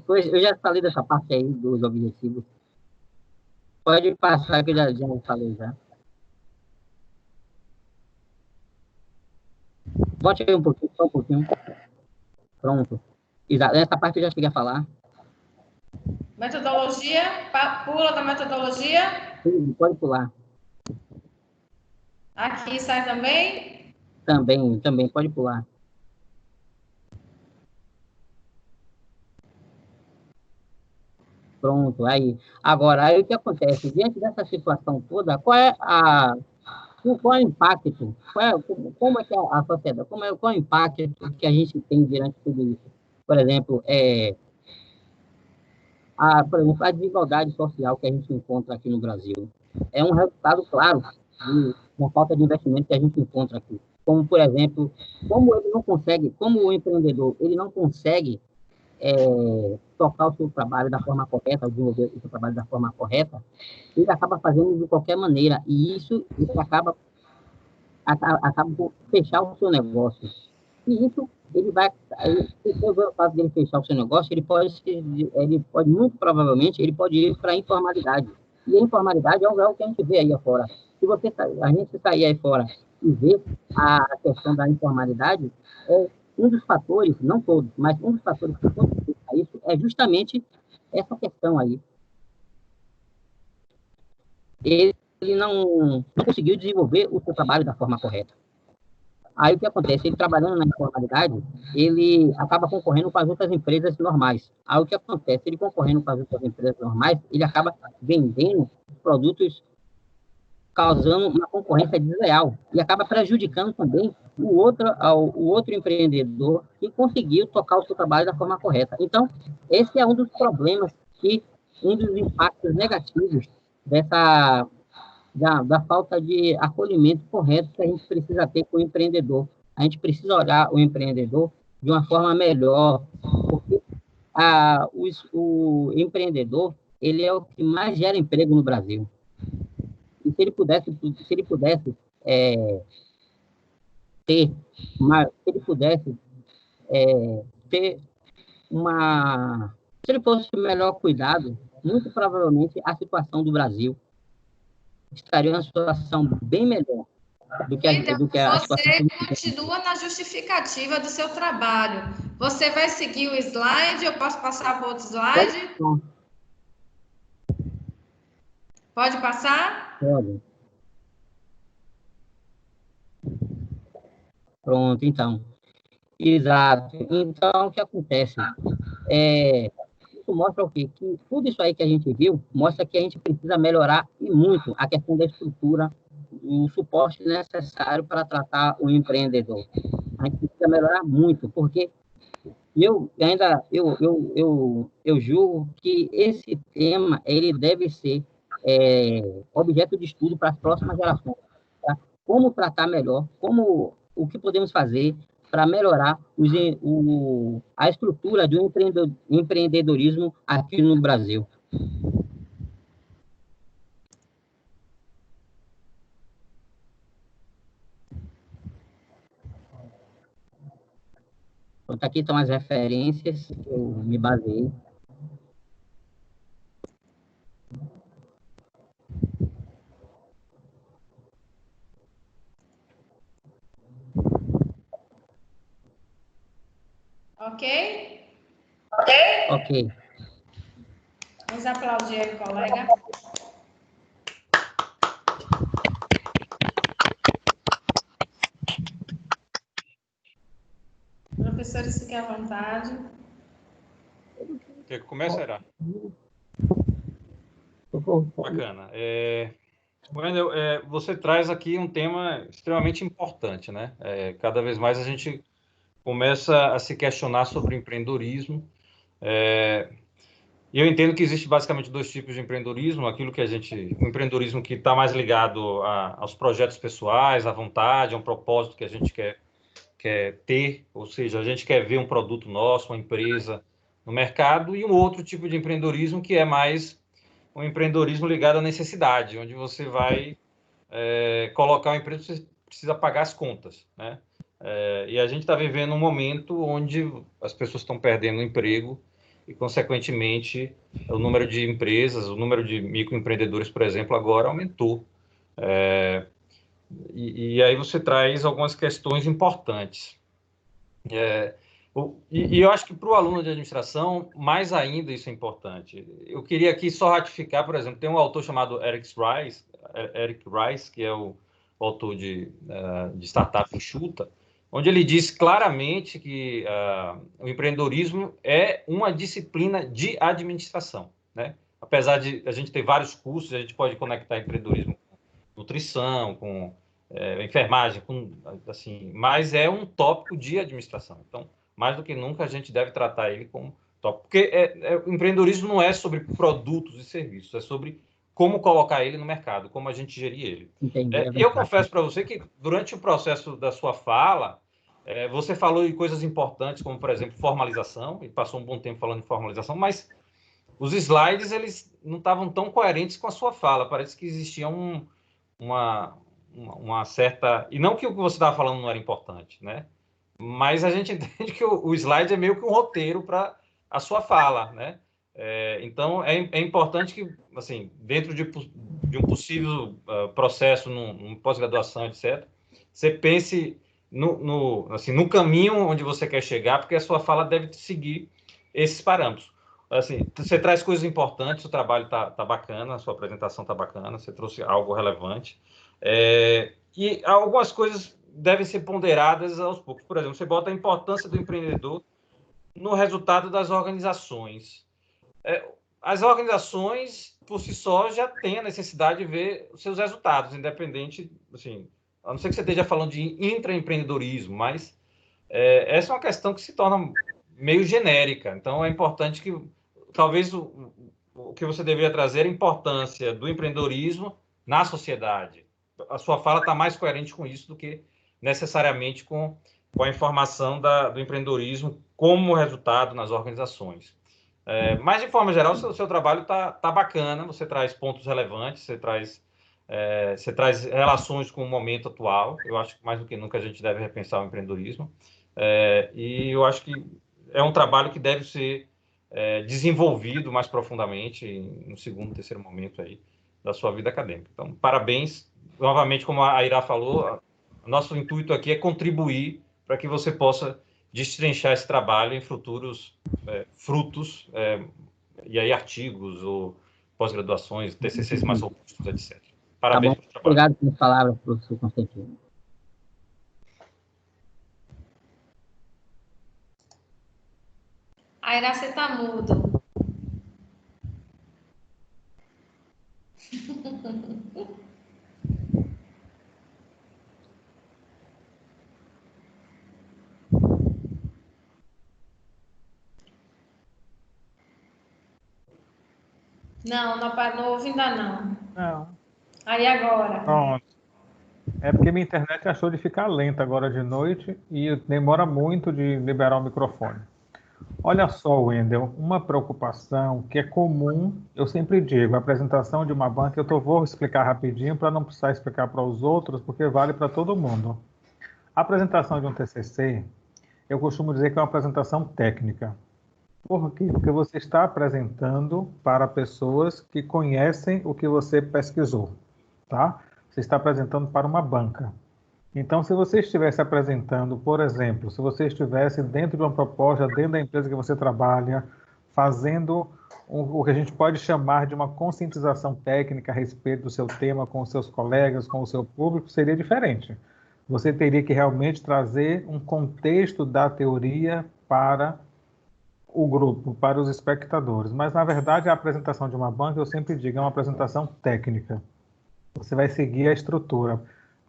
eu já falei dessa parte aí dos objetivos. Pode passar que eu já falei já. Volte aí só um pouquinho. Pronto. Exato. Essa parte eu já cheguei a falar. Metodologia, pula da metodologia. Sim, pode pular. Aqui sai também? Também, pode pular. Pronto, aí. Agora, aí o que acontece? Diante dessa situação toda, qual é o impacto? Como é que a sociedade, qual é o impacto que a gente tem diante de tudo isso? Por exemplo, a desigualdade social que a gente encontra aqui no Brasil é um resultado claro de uma falta de investimento que a gente encontra aqui. Como, por exemplo, como o empreendedor, ele não consegue tocar o seu trabalho da forma correta, desenvolver o seu trabalho da forma correta, ele acaba fazendo de qualquer maneira, e isso acaba por fechar o seu negócio. E isso, depois do fato dele fechar o seu negócio, ele pode muito provavelmente, ele pode ir para a informalidade. E a informalidade é algo que a gente vê aí afora. Se a gente sair aí fora e ver a questão da informalidade, um dos fatores, não todos, mas um dos fatores que contribuem a isso é justamente essa questão aí. Ele não conseguiu desenvolver o seu trabalho da forma correta. Aí o que acontece? Ele trabalhando na informalidade, ele acaba concorrendo com as outras empresas normais. Aí o que acontece? Ele concorrendo com as outras empresas normais, ele acaba vendendo produtos causando uma concorrência desleal e acaba prejudicando também o outro empreendedor que conseguiu tocar o seu trabalho da forma correta. Então, esse é um dos problemas um dos impactos negativos da falta de acolhimento correto que a gente precisa ter com o empreendedor. A gente precisa olhar o empreendedor de uma forma melhor, porque o empreendedor, ele é o que mais gera emprego no Brasil. E se ele pudesse ter se ele fosse melhor cuidado, muito provavelmente a situação do Brasil estaria em uma situação bem melhor do que a situação. Você continua na justificativa do seu trabalho. Você vai seguir o slide? Eu posso passar para outro slide? Pode passar? Pode. Pronto, então. Exato. Então, o que acontece? Isso mostra o quê? Que tudo isso aí que a gente viu mostra que a gente precisa melhorar e muito a questão da estrutura, o suporte necessário para tratar o empreendedor. A gente precisa melhorar muito, porque eu julgo que esse tema ele deve ser objeto de estudo para as próximas gerações. Tá? Como tratar melhor, o que podemos fazer para melhorar a estrutura do empreendedorismo aqui no Brasil. Então, aqui estão as referências que eu me baseei. Ok? Ok. Vamos aplaudir aí o colega. Professores, fiquem à vontade. Quer que comece, Era? Bacana. Wendel, você traz aqui um tema extremamente importante, né? Cada vez mais a gente começa a se questionar sobre empreendedorismo. E eu entendo que existe basicamente dois tipos de empreendedorismo, o empreendedorismo que está mais ligado aos projetos pessoais, à vontade, a um propósito que a gente quer ter, ou seja, a gente quer ver um produto nosso, uma empresa no mercado, e um outro tipo de empreendedorismo que é mais um empreendedorismo ligado à necessidade, onde você vai colocar uma empresa, você precisa pagar as contas, né? E a gente está vivendo um momento onde as pessoas estão perdendo o emprego e, consequentemente, o número de empresas, o número de microempreendedores, por exemplo, agora aumentou. E aí você traz algumas questões importantes. E eu acho que para o aluno de administração, mais ainda isso é importante. Eu queria aqui só ratificar, por exemplo, tem um autor chamado Eric Rice, que é o autor de Startup Enxuta, onde ele diz claramente que o empreendedorismo é uma disciplina de administração, né? Apesar de a gente ter vários cursos, a gente pode conectar empreendedorismo com nutrição, com enfermagem, mas é um tópico de administração. Então, mais do que nunca, a gente deve tratar ele como tópico. Porque o empreendedorismo não é sobre produtos e serviços, é sobre como colocar ele no mercado, como a gente gerir ele. E eu confesso para você que, durante o processo da sua fala, você falou de coisas importantes, como, por exemplo, formalização, e passou um bom tempo falando de formalização, mas os slides, eles não estavam tão coerentes com a sua fala. Parece que existia uma certa... E não que o que você estava falando não era importante, né? Mas a gente entende que o slide é meio que um roteiro para a sua fala, né? Então, é importante que, assim, dentro de um possível processo, num pós-graduação, etc., você pense no caminho onde você quer chegar, porque a sua fala deve seguir esses parâmetros. Assim, você traz coisas importantes, o trabalho tá bacana, a sua apresentação tá bacana, você trouxe algo relevante. E algumas coisas devem ser ponderadas aos poucos. Por exemplo, você bota a importância do empreendedor no resultado das organizações. As organizações por si só, já tem a necessidade de ver os seus resultados, independente, assim, a não ser que você esteja falando de intraempreendedorismo, mas essa é uma questão que se torna meio genérica. Então, é importante que, talvez, o que você deveria trazer é a importância do empreendedorismo na sociedade. A sua fala está mais coerente com isso do que necessariamente com a informação do empreendedorismo como resultado nas organizações. Mas, de forma geral, o seu trabalho está bacana, você traz pontos relevantes, você traz relações com o momento atual. Eu acho que, mais do que nunca, a gente deve repensar o empreendedorismo. E eu acho que é um trabalho que deve ser desenvolvido mais profundamente no segundo, terceiro momento aí da sua vida acadêmica. Então, parabéns. Novamente, como a Ira falou, nosso intuito aqui é contribuir para que você possa destrinchar esse trabalho em futuros frutos, e aí artigos ou pós-graduações, TCCs mais robustos, etc. Parabéns pelo trabalho. Obrigado pelas palavras, professor Constantino. Aira, você está mudo. Não, não ouve ainda não. Não. Aí agora. Pronto. É porque minha internet achou de ficar lenta agora de noite e demora muito de liberar o microfone. Olha só, Wendel, uma preocupação que é comum, eu sempre digo, a apresentação de uma banca, vou explicar rapidinho para não precisar explicar para os outros, porque vale para todo mundo. A apresentação de um TCC, eu costumo dizer que é uma apresentação técnica. Por quê? Porque você está apresentando para pessoas que conhecem o que você pesquisou, tá? Você está apresentando para uma banca. Então, se você estivesse apresentando, por exemplo, se você estivesse dentro de uma proposta, dentro da empresa que você trabalha, fazendo o que a gente pode chamar de uma conscientização técnica a respeito do seu tema com os seus colegas, com o seu público, seria diferente. Você teria que realmente trazer um contexto da teoria para o grupo, para os espectadores. Mas, na verdade, a apresentação de uma banca, eu sempre digo, é uma apresentação técnica. Você vai seguir a estrutura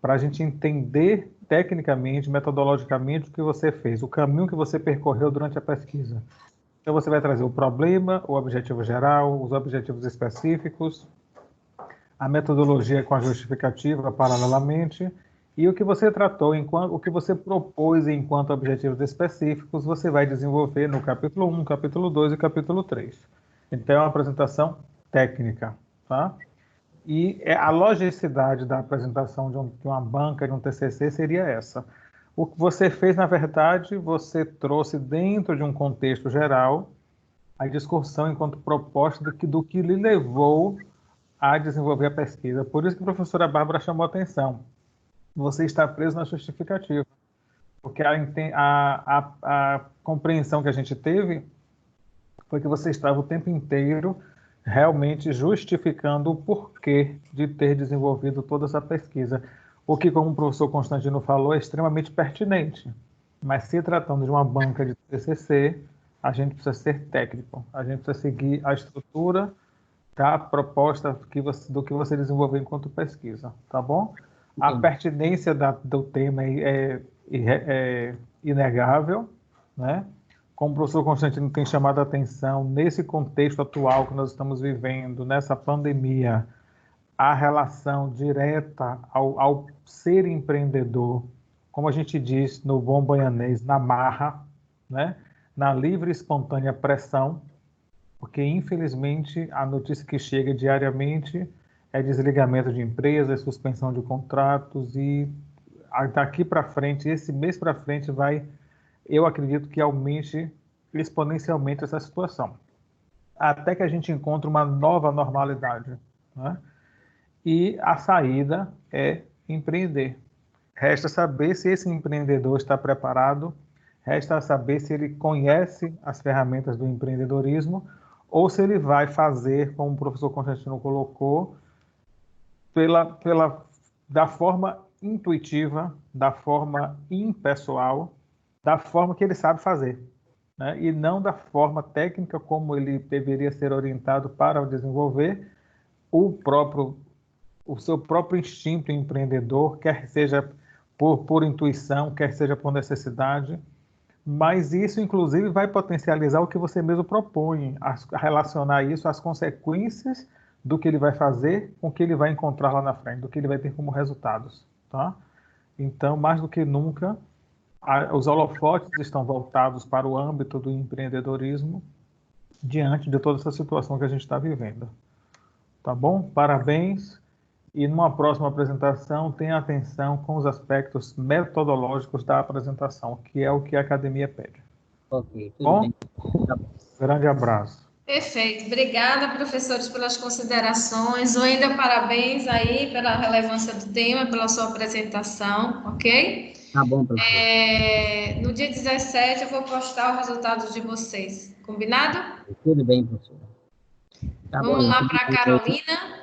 para a gente entender tecnicamente, metodologicamente, o que você fez, o caminho que você percorreu durante a pesquisa. Então, você vai trazer o problema, o objetivo geral, os objetivos específicos, a metodologia com a justificativa paralelamente, e o que você tratou, o que você propôs enquanto objetivos específicos, você vai desenvolver no capítulo 1, capítulo 2 e capítulo 3. Então, é uma apresentação técnica, tá? E a logicidade da apresentação de uma banca, de um TCC, seria essa. O que você fez, na verdade, você trouxe dentro de um contexto geral a discussão enquanto proposta do que lhe levou a desenvolver a pesquisa. Por isso que a professora Bárbara chamou a atenção. Você está preso na justificativa. Porque a compreensão que a gente teve foi que você estava o tempo inteiro realmente justificando o porquê de ter desenvolvido toda essa pesquisa. O que, como o professor Constantino falou, é extremamente pertinente. Mas se tratando de uma banca de TCC, a gente precisa ser técnico. A gente precisa seguir a estrutura da proposta do que você desenvolveu enquanto pesquisa, tá bom? A pertinência do tema é inegável, né? Como o professor Constantino tem chamado a atenção, nesse contexto atual que nós estamos vivendo, nessa pandemia, a relação direta ao ser empreendedor, como a gente diz no bom baianês, na marra, né? Na livre e espontânea pressão, porque, infelizmente, a notícia que chega diariamente é desligamento de empresas, suspensão de contratos, e daqui para frente, esse mês para frente, eu acredito que aumente exponencialmente essa situação, até que a gente encontre uma nova normalidade, né? E a saída é empreender. Resta saber se esse empreendedor está preparado, resta saber se ele conhece as ferramentas do empreendedorismo ou se ele vai fazer, como o professor Constantino colocou, da forma intuitiva, da forma impessoal, da forma que ele sabe fazer, né? E não da forma técnica como ele deveria ser orientado para desenvolver, o seu próprio instinto empreendedor, quer seja por intuição, quer seja por necessidade, mas isso, inclusive, vai potencializar o que você mesmo propõe, a relacionar isso às consequências do que ele vai fazer com o que ele vai encontrar lá na frente, do que ele vai ter como resultados, tá? Então, mais do que nunca, os holofotes estão voltados para o âmbito do empreendedorismo diante de toda essa situação que a gente está vivendo. Tá bom? Parabéns. E numa próxima apresentação, tenha atenção com os aspectos metodológicos da apresentação, que é o que a academia pede. Ok, tudo Bom? bem. Tá bom. Grande abraço. Perfeito. Obrigada, professores, pelas considerações. Ainda parabéns aí pela relevância do tema, pela sua apresentação, ok? Tá bom, professor. No dia 17 eu vou postar o resultado de vocês. Combinado? Tudo bem, professor. Tá Vamos bom, lá tudo para a bem. Carolina.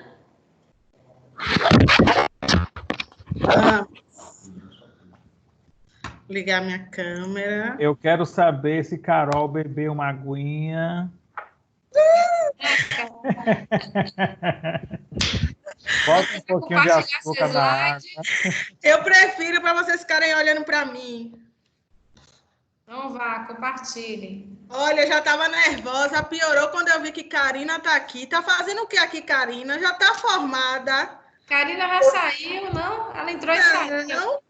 Ligar minha câmera. Eu quero saber se Carol bebeu uma aguinha. Bota um pouquinho de açúcar na água. Eu prefiro para vocês ficarem olhando para mim. Então vá, compartilhe. Olha, eu já estava nervosa, piorou quando eu vi que Karina está aqui. Tá fazendo o que aqui, Karina? Já está formada. Karina já saiu, não? Ela entrou e saiu. Não?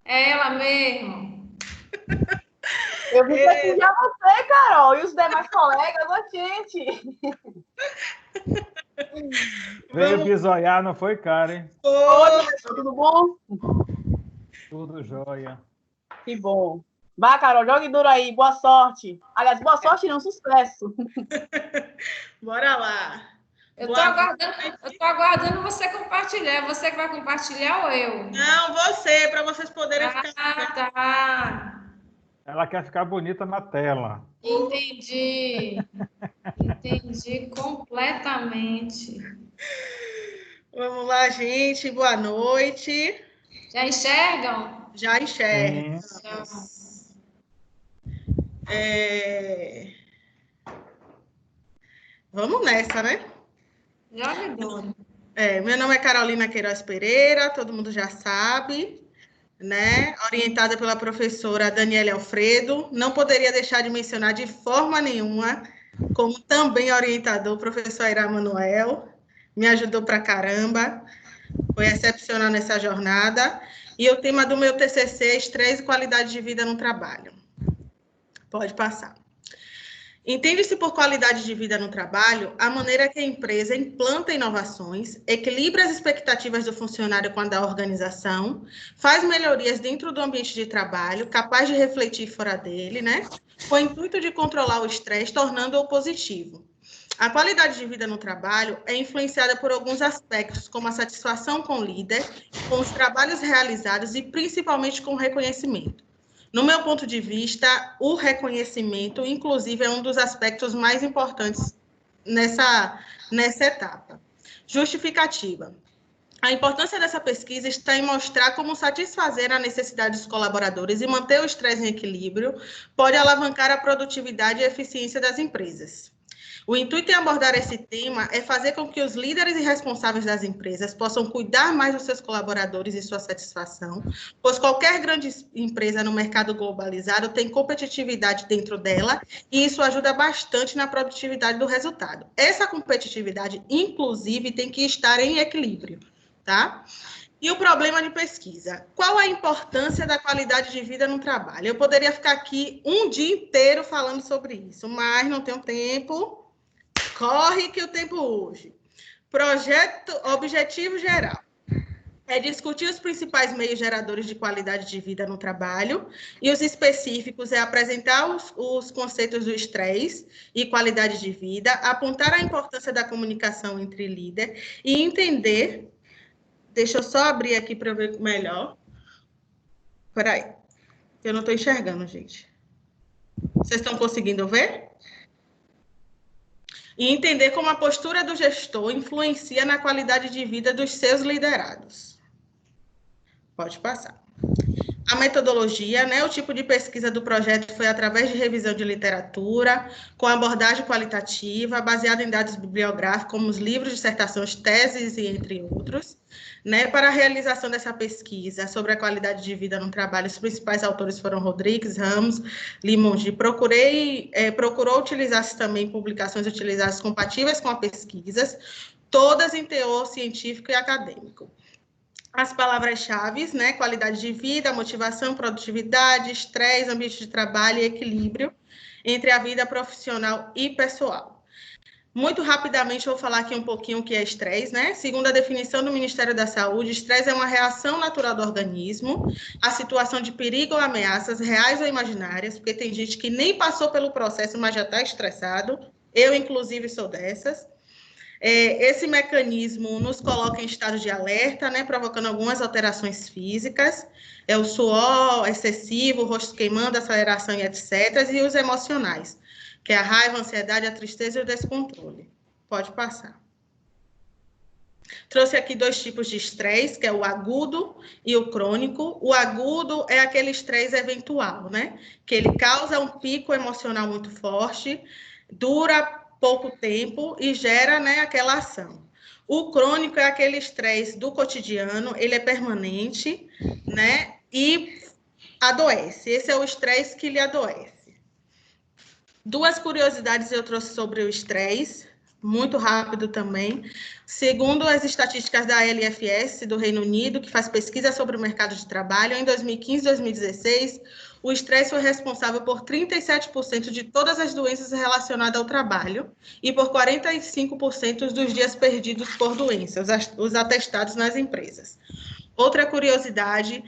É ela mesmo. Eu vim prestigiar você, Carol, e os demais colegas, gente. Veio bisoiar, não foi, Karen? Oi, professor, tudo bom? Tudo jóia. Que bom. Vá, Carol, jogue duro aí, boa sorte. Aliás, boa sorte não, sucesso. Bora lá. Eu tô aguardando você compartilhar. Você que vai compartilhar ou eu? Não, você, para vocês poderem ficar... Tá. Ela quer ficar bonita na tela. Entendi. Entendi completamente. Vamos lá, gente. Boa noite. Já enxergam? Já enxerga. Então, Vamos nessa, né? jogue duro. Meu nome é Carolina Queiroz Pereira, todo mundo já sabe, né? Orientada pela professora Daniela Alfredo. Não poderia deixar de mencionar de forma nenhuma, como também orientador, o professor Aira Manuel. Me ajudou pra caramba. Foi excepcional nessa jornada. E o tema do meu TCC é estresse e qualidade de vida no trabalho. Pode passar. Entende-se por qualidade de vida no trabalho a maneira que a empresa implanta inovações, equilibra as expectativas do funcionário com a da organização, faz melhorias dentro do ambiente de trabalho, capaz de refletir fora dele, né? Com o intuito de controlar o estresse, tornando-o positivo. A qualidade de vida no trabalho é influenciada por alguns aspectos, como a satisfação com o líder, com os trabalhos realizados e principalmente com o reconhecimento. No meu ponto de vista, o reconhecimento, inclusive, é um dos aspectos mais importantes nessa etapa. Justificativa. A importância dessa pesquisa está em mostrar como satisfazer a necessidade dos colaboradores e manter o estresse em equilíbrio pode alavancar a produtividade e a eficiência das empresas. O intuito em abordar esse tema é fazer com que os líderes e responsáveis das empresas possam cuidar mais dos seus colaboradores e sua satisfação, pois qualquer grande empresa no mercado globalizado tem competitividade dentro dela e isso ajuda bastante na produtividade do resultado. Essa competitividade, inclusive, tem que estar em equilíbrio, tá? E o problema de pesquisa? Qual a importância da qualidade de vida no trabalho? Eu poderia ficar aqui um dia inteiro falando sobre isso, mas não tenho tempo. Corre que o tempo urge. Objetivo geral. É discutir os principais meios geradores de qualidade de vida no trabalho e os específicos é apresentar os conceitos do estresse e qualidade de vida, apontar a importância da comunicação entre líder e entender... Deixa eu só abrir aqui para eu ver melhor. Espera aí. Eu não estou enxergando, gente. Vocês estão conseguindo ver? E entender como a postura do gestor influencia na qualidade de vida dos seus liderados. Pode passar. A metodologia, né? O tipo de pesquisa do projeto foi através de revisão de literatura, com abordagem qualitativa, baseada em dados bibliográficos, como os livros, dissertações, teses e entre outros. Né? Para a realização dessa pesquisa sobre a qualidade de vida no trabalho, os principais autores foram Rodrigues, Ramos, Limongi. Procurou utilizar também publicações utilizadas compatíveis com a pesquisa, todas em teor científico e acadêmico. As palavras-chave, né? Qualidade de vida, motivação, produtividade, estresse, ambiente de trabalho e equilíbrio entre a vida profissional e pessoal. Muito rapidamente, eu vou falar aqui um pouquinho o que é estresse, né? Segundo a definição do Ministério da Saúde, estresse é uma reação natural do organismo à situação de perigo ou ameaças reais ou imaginárias, porque tem gente que nem passou pelo processo, mas já está estressado. Eu, inclusive, sou dessas. Esse mecanismo nos coloca em estado de alerta, né, provocando algumas alterações físicas, o suor excessivo, o rosto queimando, aceleração e etc., e os emocionais, que é a raiva, a ansiedade, a tristeza e o descontrole. Pode passar. Trouxe aqui 2 tipos de estresse, que é o agudo e o crônico. O agudo é aquele estresse eventual, né, que ele causa um pico emocional muito forte, dura pouco tempo e gera, né, aquela ação. O crônico é aquele estresse do cotidiano, ele é permanente, né, e adoece. Esse é o estresse que lhe adoece. 2 curiosidades eu trouxe sobre o estresse, muito rápido também. Segundo as estatísticas da LFS do Reino Unido, que faz pesquisa sobre o mercado de trabalho, em 2015 e 2016, o estresse foi responsável por 37% de todas as doenças relacionadas ao trabalho e por 45% dos dias perdidos por doenças, os atestados nas empresas. Outra curiosidade,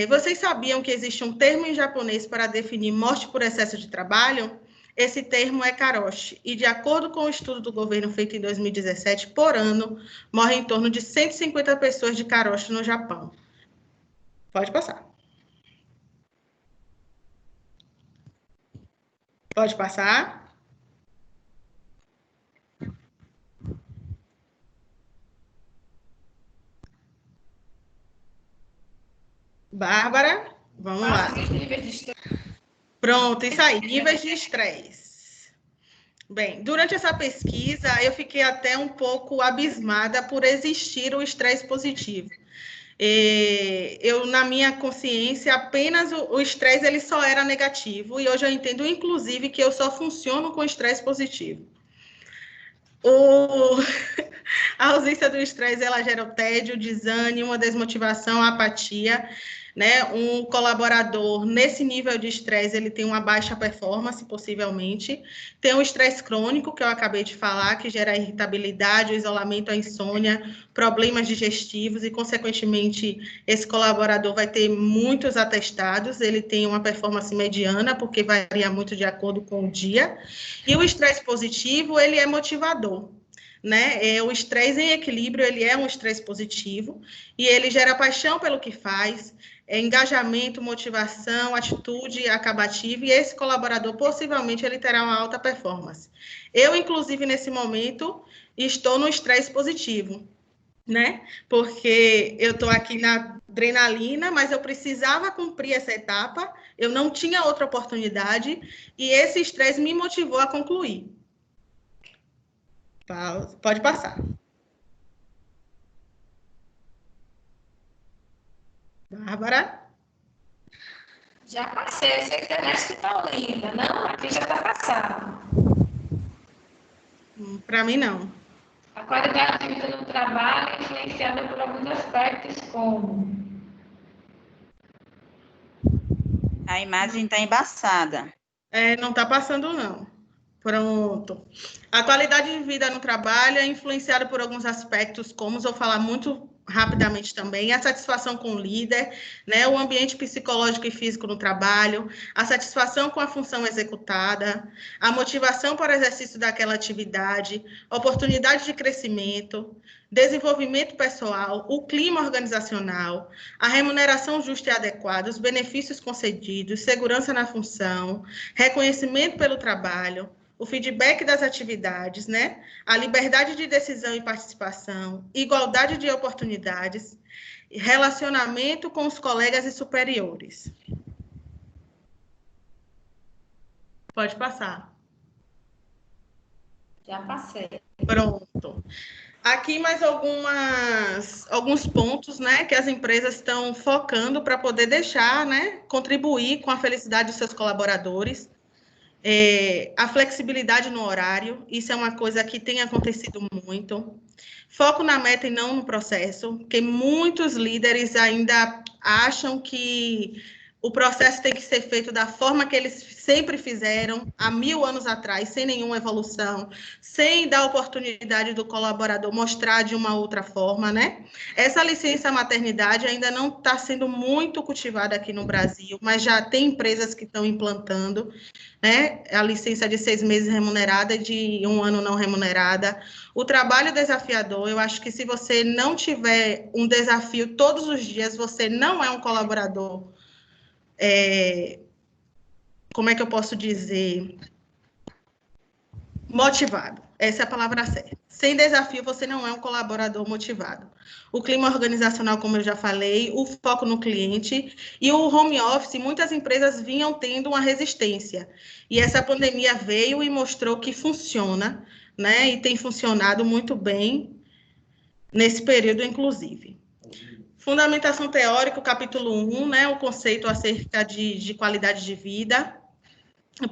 vocês sabiam que existe um termo em japonês para definir morte por excesso de trabalho? Esse termo é karoshi, e de acordo com o estudo do governo feito em 2017, por ano, morrem em torno de 150 pessoas de karoshi no Japão. Pode passar. Pode passar. Bárbara, vamos lá. Pronto, isso aí, níveis de estresse. Bem, durante essa pesquisa, eu fiquei até um pouco abismada por existir o estresse positivo. Eu, na minha consciência, apenas o estresse ele só era negativo, e hoje eu entendo, inclusive, que eu só funciono com estresse positivo. A ausência do estresse, ela gera o tédio, o desânimo, a desmotivação, a apatia, né? Um colaborador nesse nível de estresse, ele tem uma baixa performance, possivelmente. Tem o estresse crônico, que eu acabei de falar, que gera a irritabilidade, o isolamento, a insônia, problemas digestivos e, consequentemente, esse colaborador vai ter muitos atestados, ele tem uma performance mediana, porque varia muito de acordo com o dia. E o estresse positivo, ele é motivador. Né? O estresse em equilíbrio, ele é um estresse positivo, e ele gera paixão pelo que faz, engajamento, motivação, atitude acabativa, e esse colaborador, possivelmente, ele terá uma alta performance. Eu, inclusive, nesse momento, estou no estresse positivo, né? Porque eu estou aqui na adrenalina, mas eu precisava cumprir essa etapa, eu não tinha outra oportunidade, e esse estresse me motivou a concluir. Pode passar. Bárbara? Já passei, essa internet que está linda. Não, aqui já está passado. Para mim, não. A qualidade de vida no trabalho é influenciada por alguns aspectos, como... A imagem está embaçada. Não está passando, não. Pronto. A qualidade de vida no trabalho é influenciada por alguns aspectos, como eu vou falar muito rapidamente também, a satisfação com o líder, né, o ambiente psicológico e físico no trabalho, a satisfação com a função executada, a motivação para o exercício daquela atividade, oportunidade de crescimento, desenvolvimento pessoal, o clima organizacional, a remuneração justa e adequada, os benefícios concedidos, segurança na função, reconhecimento pelo trabalho, o feedback das atividades, né? A liberdade de decisão e participação, igualdade de oportunidades, Relacionamento com os colegas e superiores. Pode passar. Já passei. Pronto. Aqui mais alguns pontos, né, que as empresas estão focando para poder deixar, né, contribuir com a felicidade dos seus colaboradores. A flexibilidade no horário, isso é uma coisa que tem acontecido muito. Foco na meta e não no processo, porque muitos líderes ainda acham que o processo tem que ser feito da forma que eles sempre fizeram, há 1000 anos atrás, sem nenhuma evolução, sem dar oportunidade do colaborador mostrar de uma outra forma, né? Essa licença maternidade ainda não está sendo muito cultivada aqui no Brasil, mas já tem empresas que estão implantando, né? A licença de 6 meses remunerada e de 1 ano não remunerada. O trabalho desafiador, eu acho que se você não tiver um desafio todos os dias, você não é um colaborador, como é que eu posso dizer? Motivado. Essa é a palavra certa. Sem desafio, você não é um colaborador motivado. O clima organizacional, como eu já falei, o foco no cliente e o home office, muitas empresas vinham tendo uma resistência. E essa pandemia veio e mostrou que funciona, né? E tem funcionado muito bem nesse período, inclusive. Fundamentação teórica, o capítulo 1, né? O conceito acerca de qualidade de vida.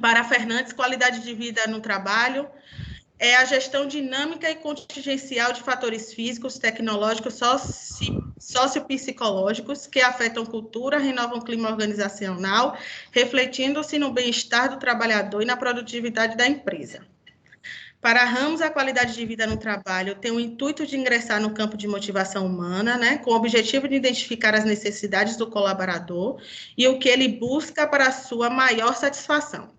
Para Fernandes, qualidade de vida no trabalho é a gestão dinâmica e contingencial de fatores físicos, tecnológicos, sociopsicológicos que afetam cultura, renovam o clima organizacional, refletindo-se no bem-estar do trabalhador e na produtividade da empresa. Para Ramos, a qualidade de vida no trabalho tem o intuito de ingressar no campo de motivação humana, né, com o objetivo de identificar as necessidades do colaborador e o que ele busca para a sua maior satisfação.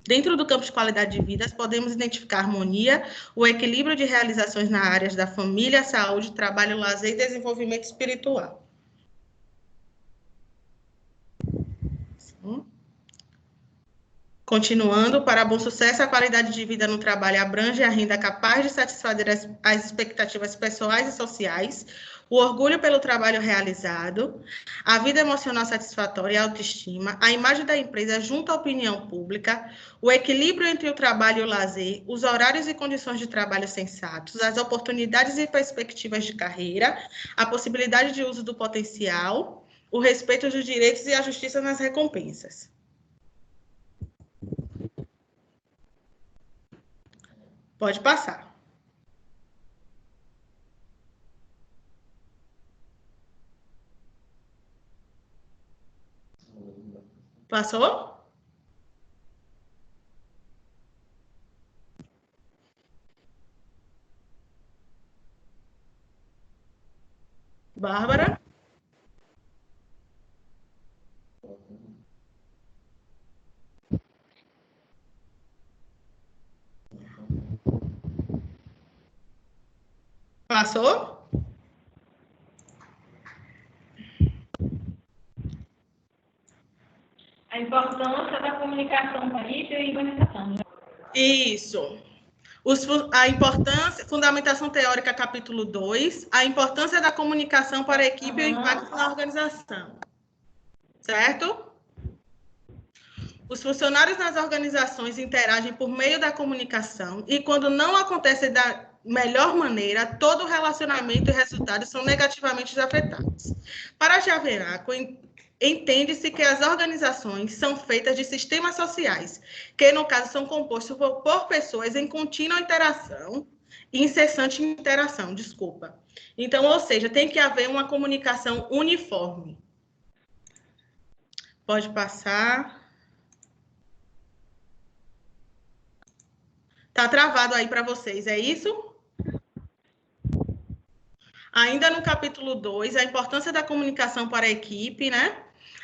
Dentro do campo de qualidade de vida, podemos identificar a harmonia, o equilíbrio de realizações nas áreas da família, saúde, trabalho, lazer e desenvolvimento espiritual. Continuando, para bom sucesso, a qualidade de vida no trabalho abrange a renda capaz de satisfazer as expectativas pessoais e sociais, o orgulho pelo trabalho realizado, a vida emocional satisfatória e a autoestima, a imagem da empresa junto à opinião pública, o equilíbrio entre o trabalho e o lazer, os horários e condições de trabalho sensatos, as oportunidades e perspectivas de carreira, a possibilidade de uso do potencial, o respeito dos direitos e a justiça nas recompensas. Pode passar. Passou? Bárbara? Passou? A importância da comunicação com a equipe e organização. Isso. A importância, fundamentação teórica, capítulo 2, a importância da comunicação para a equipe e o impacto na organização. Certo? Os funcionários nas organizações interagem por meio da comunicação e, quando não acontece da melhor maneira, todo o relacionamento e resultados são negativamente afetados. Para Javenaco, entende-se que as organizações são feitas de sistemas sociais, que, no caso, são compostos por pessoas em contínua interação, incessante interação, desculpa. Então, ou seja, tem que haver uma comunicação uniforme. Pode passar. Está travado aí para vocês, é isso? Ainda no capítulo 2, a importância da comunicação para a equipe, né?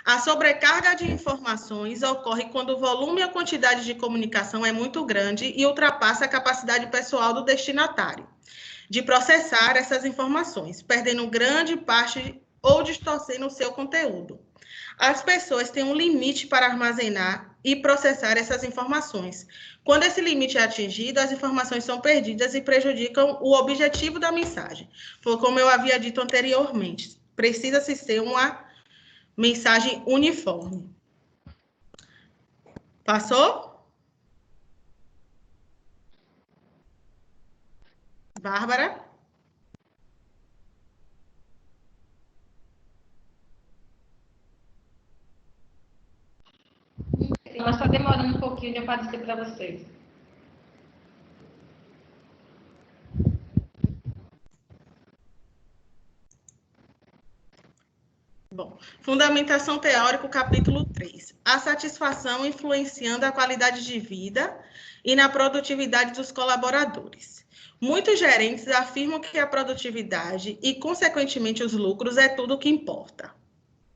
A sobrecarga de informações ocorre quando o volume e a quantidade de comunicação é muito grande e ultrapassa a capacidade pessoal do destinatário de processar essas informações, perdendo grande parte ou distorcendo o seu conteúdo. As pessoas têm um limite para armazenar e processar essas informações. Quando esse limite é atingido, as informações são perdidas e prejudicam o objetivo da mensagem. Foi como eu havia dito anteriormente. Precisa-se ser uma mensagem uniforme. Passou? Bárbara? Ela está demorando um pouquinho de aparecer para vocês. Bom, Fundamentação Teórica, capítulo 3. A satisfação influenciando a qualidade de vida e na produtividade dos colaboradores. Muitos gerentes afirmam que a produtividade e, consequentemente, os lucros é tudo o que importa.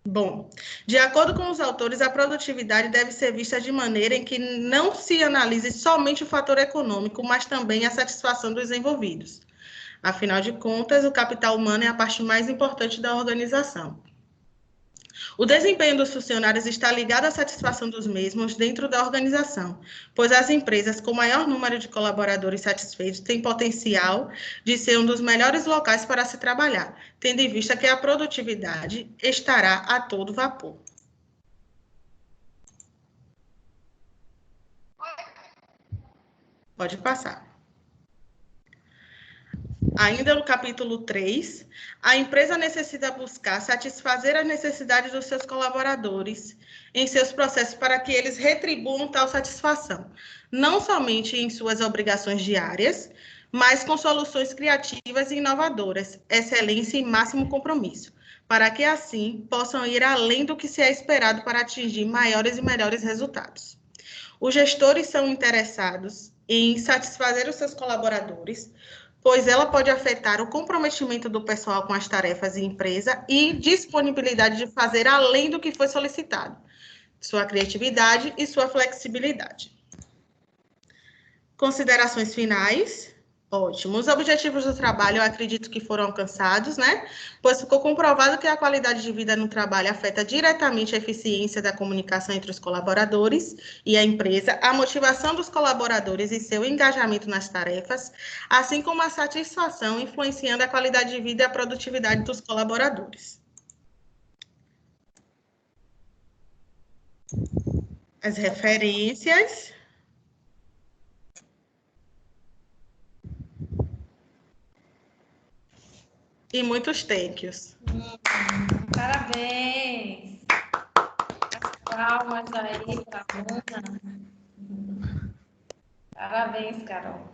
Bom, de acordo com os autores, a produtividade deve ser vista de maneira em que não se analise somente o fator econômico, mas também a satisfação dos envolvidos. Afinal de contas, o capital humano é a parte mais importante da organização. O desempenho dos funcionários está ligado à satisfação dos mesmos dentro da organização, pois as empresas com maior número de colaboradores satisfeitos têm potencial de ser um dos melhores locais para se trabalhar, tendo em vista que a produtividade estará a todo vapor. Pode passar. Ainda no capítulo 3, a empresa necessita buscar satisfazer as necessidades dos seus colaboradores em seus processos para que eles retribuam tal satisfação, não somente em suas obrigações diárias, mas com soluções criativas e inovadoras, excelência e máximo compromisso, para que assim possam ir além do que se é esperado para atingir maiores e melhores resultados. Os gestores são interessados em satisfazer os seus colaboradores, pois ela pode afetar o comprometimento do pessoal com as tarefas e empresa e disponibilidade de fazer além do que foi solicitado, sua criatividade e sua flexibilidade. Considerações finais. Ótimo. Os objetivos do trabalho, eu acredito que foram alcançados, né? Pois ficou comprovado que a qualidade de vida no trabalho afeta diretamente a eficiência da comunicação entre os colaboradores e a empresa, a motivação dos colaboradores e seu engajamento nas tarefas, assim como a satisfação influenciando a qualidade de vida e a produtividade dos colaboradores. As referências. E muitos thank-yous. Parabéns. As palmas aí para a Luna. Parabéns, Carol.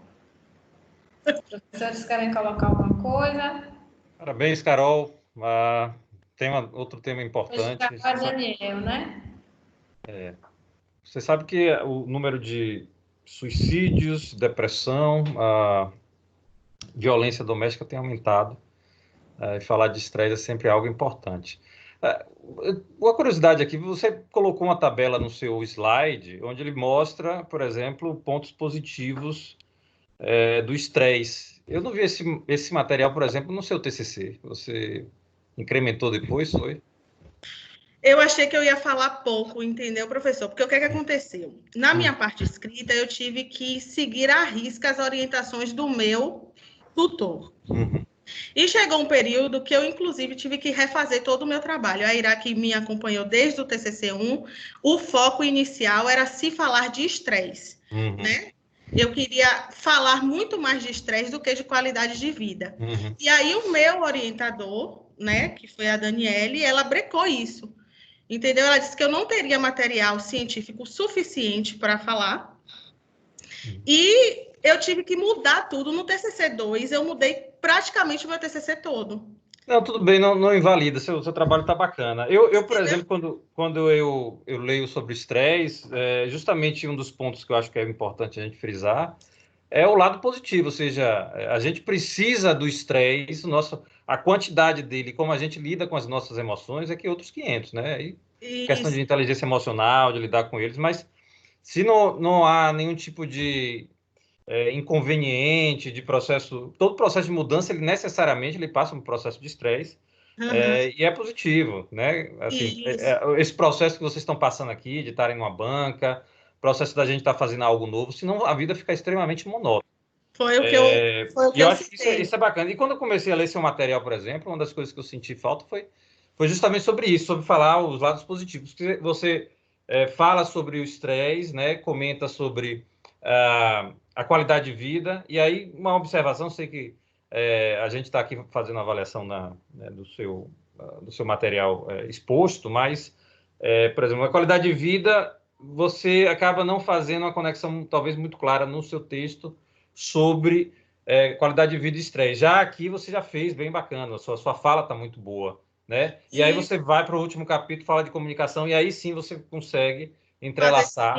Os professores querem colocar alguma coisa? Parabéns, Carol. Tem outro tema importante. Hoje está com a Daniel, né? Você sabe que o número de suicídios, depressão, violência doméstica tem aumentado. Falar de estresse é sempre algo importante. Uma curiosidade aqui, você colocou uma tabela no seu slide, onde ele mostra, por exemplo, pontos positivos do estresse. Eu não vi esse material, por exemplo, no seu TCC. Você incrementou depois, foi? Eu achei que eu ia falar pouco, entendeu, professor? Porque o que aconteceu? Na minha parte escrita, eu tive que seguir à risca as orientações do meu tutor. E chegou um período que eu, inclusive, tive que refazer todo o meu trabalho. A Ira, que me acompanhou desde o TCC1, o foco inicial era se falar de estresse, né? Eu queria falar muito mais de estresse do que de qualidade de vida. E aí o meu orientador, né, que foi a Daniele, ela brecou isso, entendeu? Ela disse que eu não teria material científico suficiente para falar. E eu tive que mudar tudo. No TCC2, eu mudei praticamente o meu TCC todo. Não, tudo bem, não invalida, seu trabalho está bacana. Eu, por exemplo, quando eu leio sobre estresse, justamente um dos pontos que eu acho que é importante a gente frisar é o lado positivo, ou seja, a gente precisa do estresse, a quantidade dele, como a gente lida com as nossas emoções, é que outros 500, né? E questão de inteligência emocional, de lidar com eles, mas se não há nenhum tipo de inconveniente, de processo, todo processo de mudança, ele necessariamente passa por um processo de estresse, e é positivo, né? Assim, esse processo que vocês estão passando aqui, de estarem numa banca, processo da gente estar fazendo algo novo, senão a vida fica extremamente monótona. Foi o que eu acho que isso é bacana. E quando eu comecei a ler seu material, por exemplo, uma das coisas que eu senti falta foi justamente sobre isso, sobre falar os lados positivos. Porque você fala sobre o estresse, né? Comenta sobre a qualidade de vida. E aí, uma observação, sei que a gente está aqui fazendo a avaliação do seu material exposto, mas, por exemplo, a qualidade de vida, você acaba não fazendo uma conexão talvez muito clara no seu texto sobre qualidade de vida e estresse. Já aqui você já fez bem bacana, a sua fala está muito boa, né? E aí você vai para o último capítulo, fala de comunicação, e aí sim você consegue entrelaçar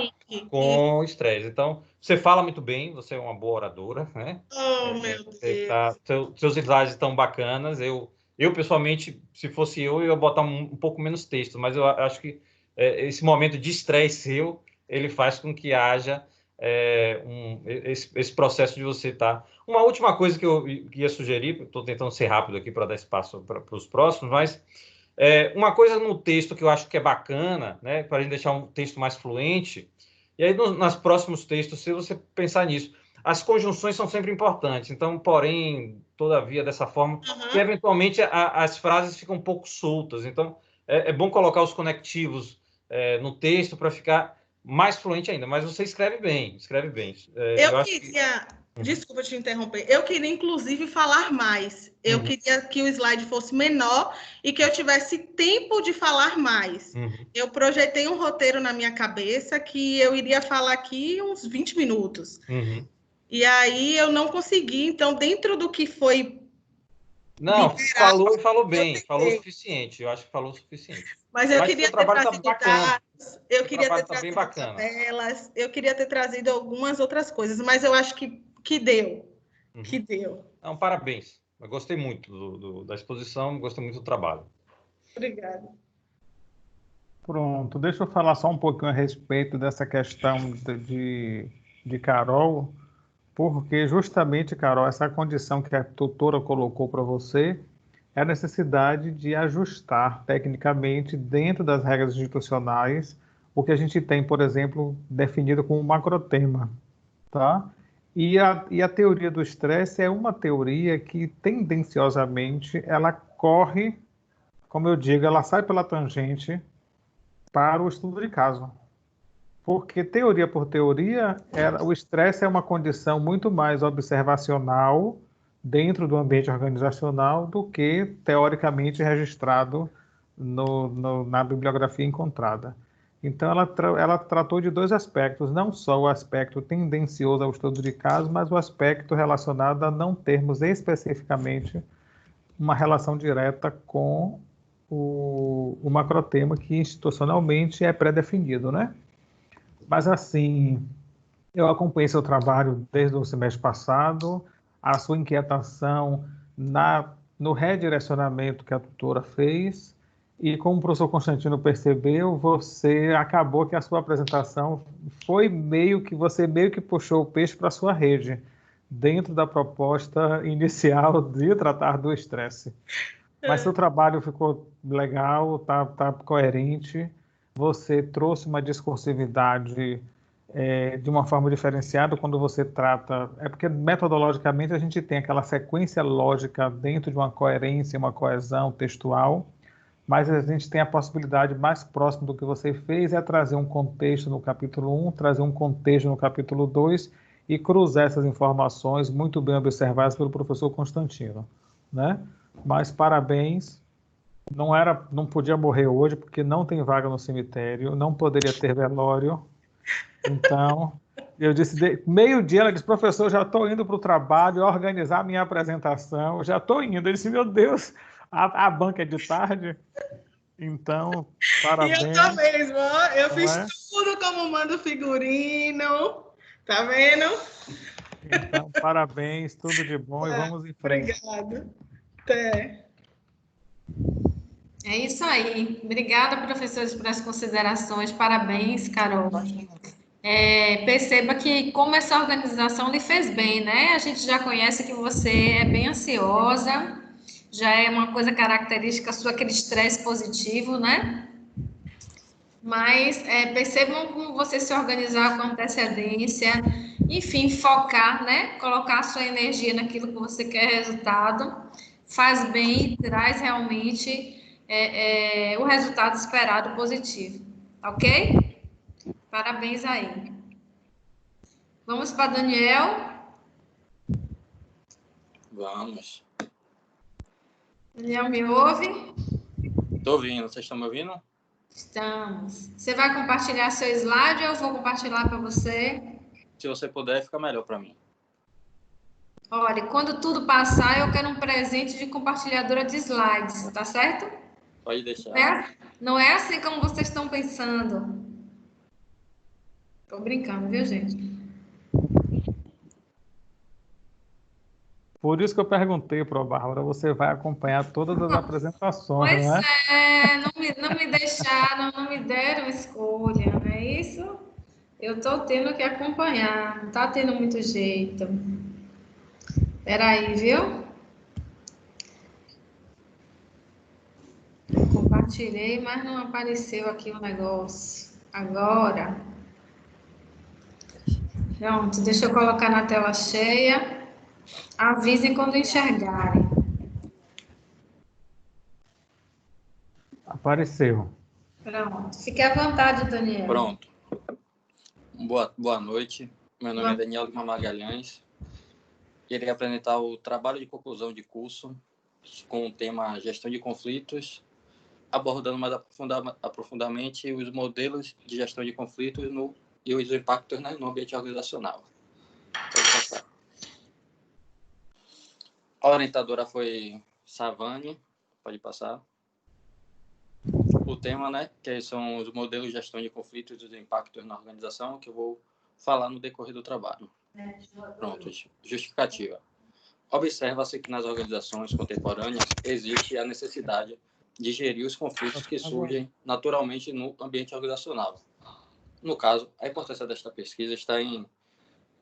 com o estresse. Então, você fala muito bem, você é uma boa oradora, né? Oh, meu Deus! Seus slides estão bacanas. Eu pessoalmente, se fosse eu ia botar um pouco menos texto, mas eu acho que esse momento de estresse seu, ele faz com que haja esse processo de você estar... Uma última coisa que eu ia sugerir, estou tentando ser rápido aqui para dar espaço para os próximos, mas uma coisa no texto que eu acho que é bacana, né, para a gente deixar um texto mais fluente, e aí nos próximos textos, se você pensar nisso, as conjunções são sempre importantes, então, porém, todavia, dessa forma, que eventualmente as frases ficam um pouco soltas, então é bom colocar os conectivos no texto para ficar mais fluente ainda, mas você escreve bem. Eu queria, desculpa te interromper, eu queria inclusive falar mais. Eu queria que o slide fosse menor e que eu tivesse tempo de falar mais. Eu projetei um roteiro na minha cabeça que eu iria falar aqui uns 20 minutos. E aí eu não consegui, então dentro do que foi... Não, falou bem, falou o suficiente, eu acho que falou o suficiente. Mas eu queria ter trazido dados, eu queria ter trazido tabelas, eu queria ter trazido algumas outras coisas, mas eu acho que deu. Que deu. Então, parabéns. Eu gostei muito da exposição, gostei muito do trabalho. Obrigada. Pronto, deixa eu falar só um pouquinho a respeito dessa questão de Carol, porque justamente, Carol, essa condição que a tutora colocou para você é a necessidade de ajustar tecnicamente dentro das regras institucionais o que a gente tem, por exemplo, definido como macrotema, tá? E a teoria do estresse é uma teoria que, tendenciosamente, ela corre, como eu digo, ela sai pela tangente para o estudo de caso. Porque, teoria por teoria, o estresse é uma condição muito mais observacional dentro do ambiente organizacional do que teoricamente registrado na bibliografia encontrada. Então, ela tratou de dois aspectos, não só o aspecto tendencioso ao estudo de caso, mas o aspecto relacionado a não termos especificamente uma relação direta com o macrotema que institucionalmente é pré-definido, né? Mas, assim, eu acompanhei seu trabalho desde o semestre passado, a sua inquietação no redirecionamento que a tutora fez, e como o professor Constantino percebeu, você acabou que a sua apresentação foi você meio que puxou o peixe para a sua rede, dentro da proposta inicial de tratar do estresse. Mas seu trabalho ficou legal, tá coerente, você trouxe uma discursividade de uma forma diferenciada quando você trata... É porque, metodologicamente, a gente tem aquela sequência lógica dentro de uma coerência, uma coesão textual, mas a gente tem a possibilidade mais próxima do que você fez é trazer um contexto no capítulo 1, trazer um contexto no capítulo 2 e cruzar essas informações muito bem observadas pelo professor Constantino, né? Mas parabéns, não podia morrer hoje porque não tem vaga no cemitério, não poderia ter velório. Então, eu disse, meio-dia, ela disse, professor, já estou indo para o trabalho, organizar a minha apresentação, já estou indo. Eu disse, meu Deus, a banca é de tarde. Então, parabéns. E eu também, mesmo, eu fiz tudo como mando figurino, tá vendo? Então, parabéns, tudo de bom e vamos em frente. Obrigada. Até. É isso aí. Obrigada, professores, por as considerações. Parabéns, Carol. Perceba que como essa organização lhe fez bem, né? A gente já conhece que você é bem ansiosa, já é uma coisa característica sua, aquele estresse positivo, né? Mas percebam como você se organizar com antecedência, enfim, focar, né? Colocar a sua energia naquilo que você quer resultado, faz bem e traz realmente o resultado esperado positivo, ok? Parabéns aí. Vamos para Daniel. Vamos. Daniel, me ouve? Estou ouvindo. Vocês estão me ouvindo? Estamos. Você vai compartilhar seu slide ou eu vou compartilhar para você? Se você puder, fica melhor para mim. Olha, quando tudo passar, eu quero um presente de compartilhadora de slides, tá certo? Pode deixar. Não é assim como vocês estão pensando. Tô brincando, viu, gente? Por isso que eu perguntei para a Bárbara, você vai acompanhar todas as apresentações, Pois não é? não me deixaram, não me deram escolha, não é isso? Eu tô tendo que acompanhar, não tá tendo muito jeito. Peraí, viu? Compartilhei, mas não apareceu aqui o negócio. Agora. Pronto, deixa eu colocar na tela cheia. Avisem quando enxergarem. Apareceu. Pronto. Fique à vontade, Daniel. Pronto. Boa noite. Meu nome é Daniel Lima Magalhães. Irei apresentar o trabalho de conclusão de curso com o tema Gestão de Conflitos, abordando mais aprofundadamente os modelos de gestão de conflitos e os impactos no ambiente organizacional. Pode passar. A orientadora foi Savani. Pode passar. O tema, né, que são os modelos de gestão de conflitos e os impactos na organização, que eu vou falar no decorrer do trabalho. Pronto, justificativa. Observa-se que nas organizações contemporâneas existe a necessidade de gerir os conflitos que surgem naturalmente no ambiente organizacional. No caso, a importância desta pesquisa está em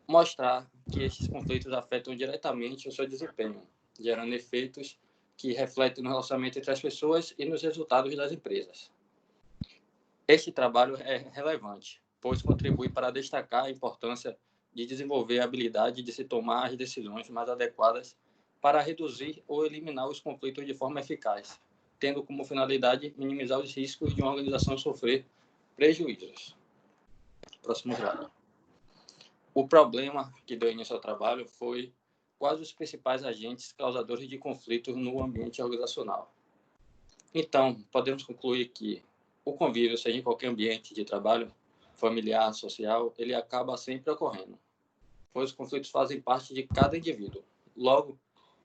mostrar que estes conflitos afetam diretamente o seu desempenho, gerando efeitos que refletem no relacionamento entre as pessoas e nos resultados das empresas. Este trabalho é relevante, pois contribui para destacar a importância de desenvolver a habilidade de se tomar as decisões mais adequadas para reduzir ou eliminar os conflitos de forma eficaz, tendo como finalidade minimizar os riscos de uma organização sofrer prejuízos. Próximo slide. O problema que deu início ao trabalho foi quais os principais agentes causadores de conflitos no ambiente organizacional. Então, podemos concluir que o convívio, seja em qualquer ambiente de trabalho, familiar, social, ele acaba sempre ocorrendo, pois os conflitos fazem parte de cada indivíduo. Logo,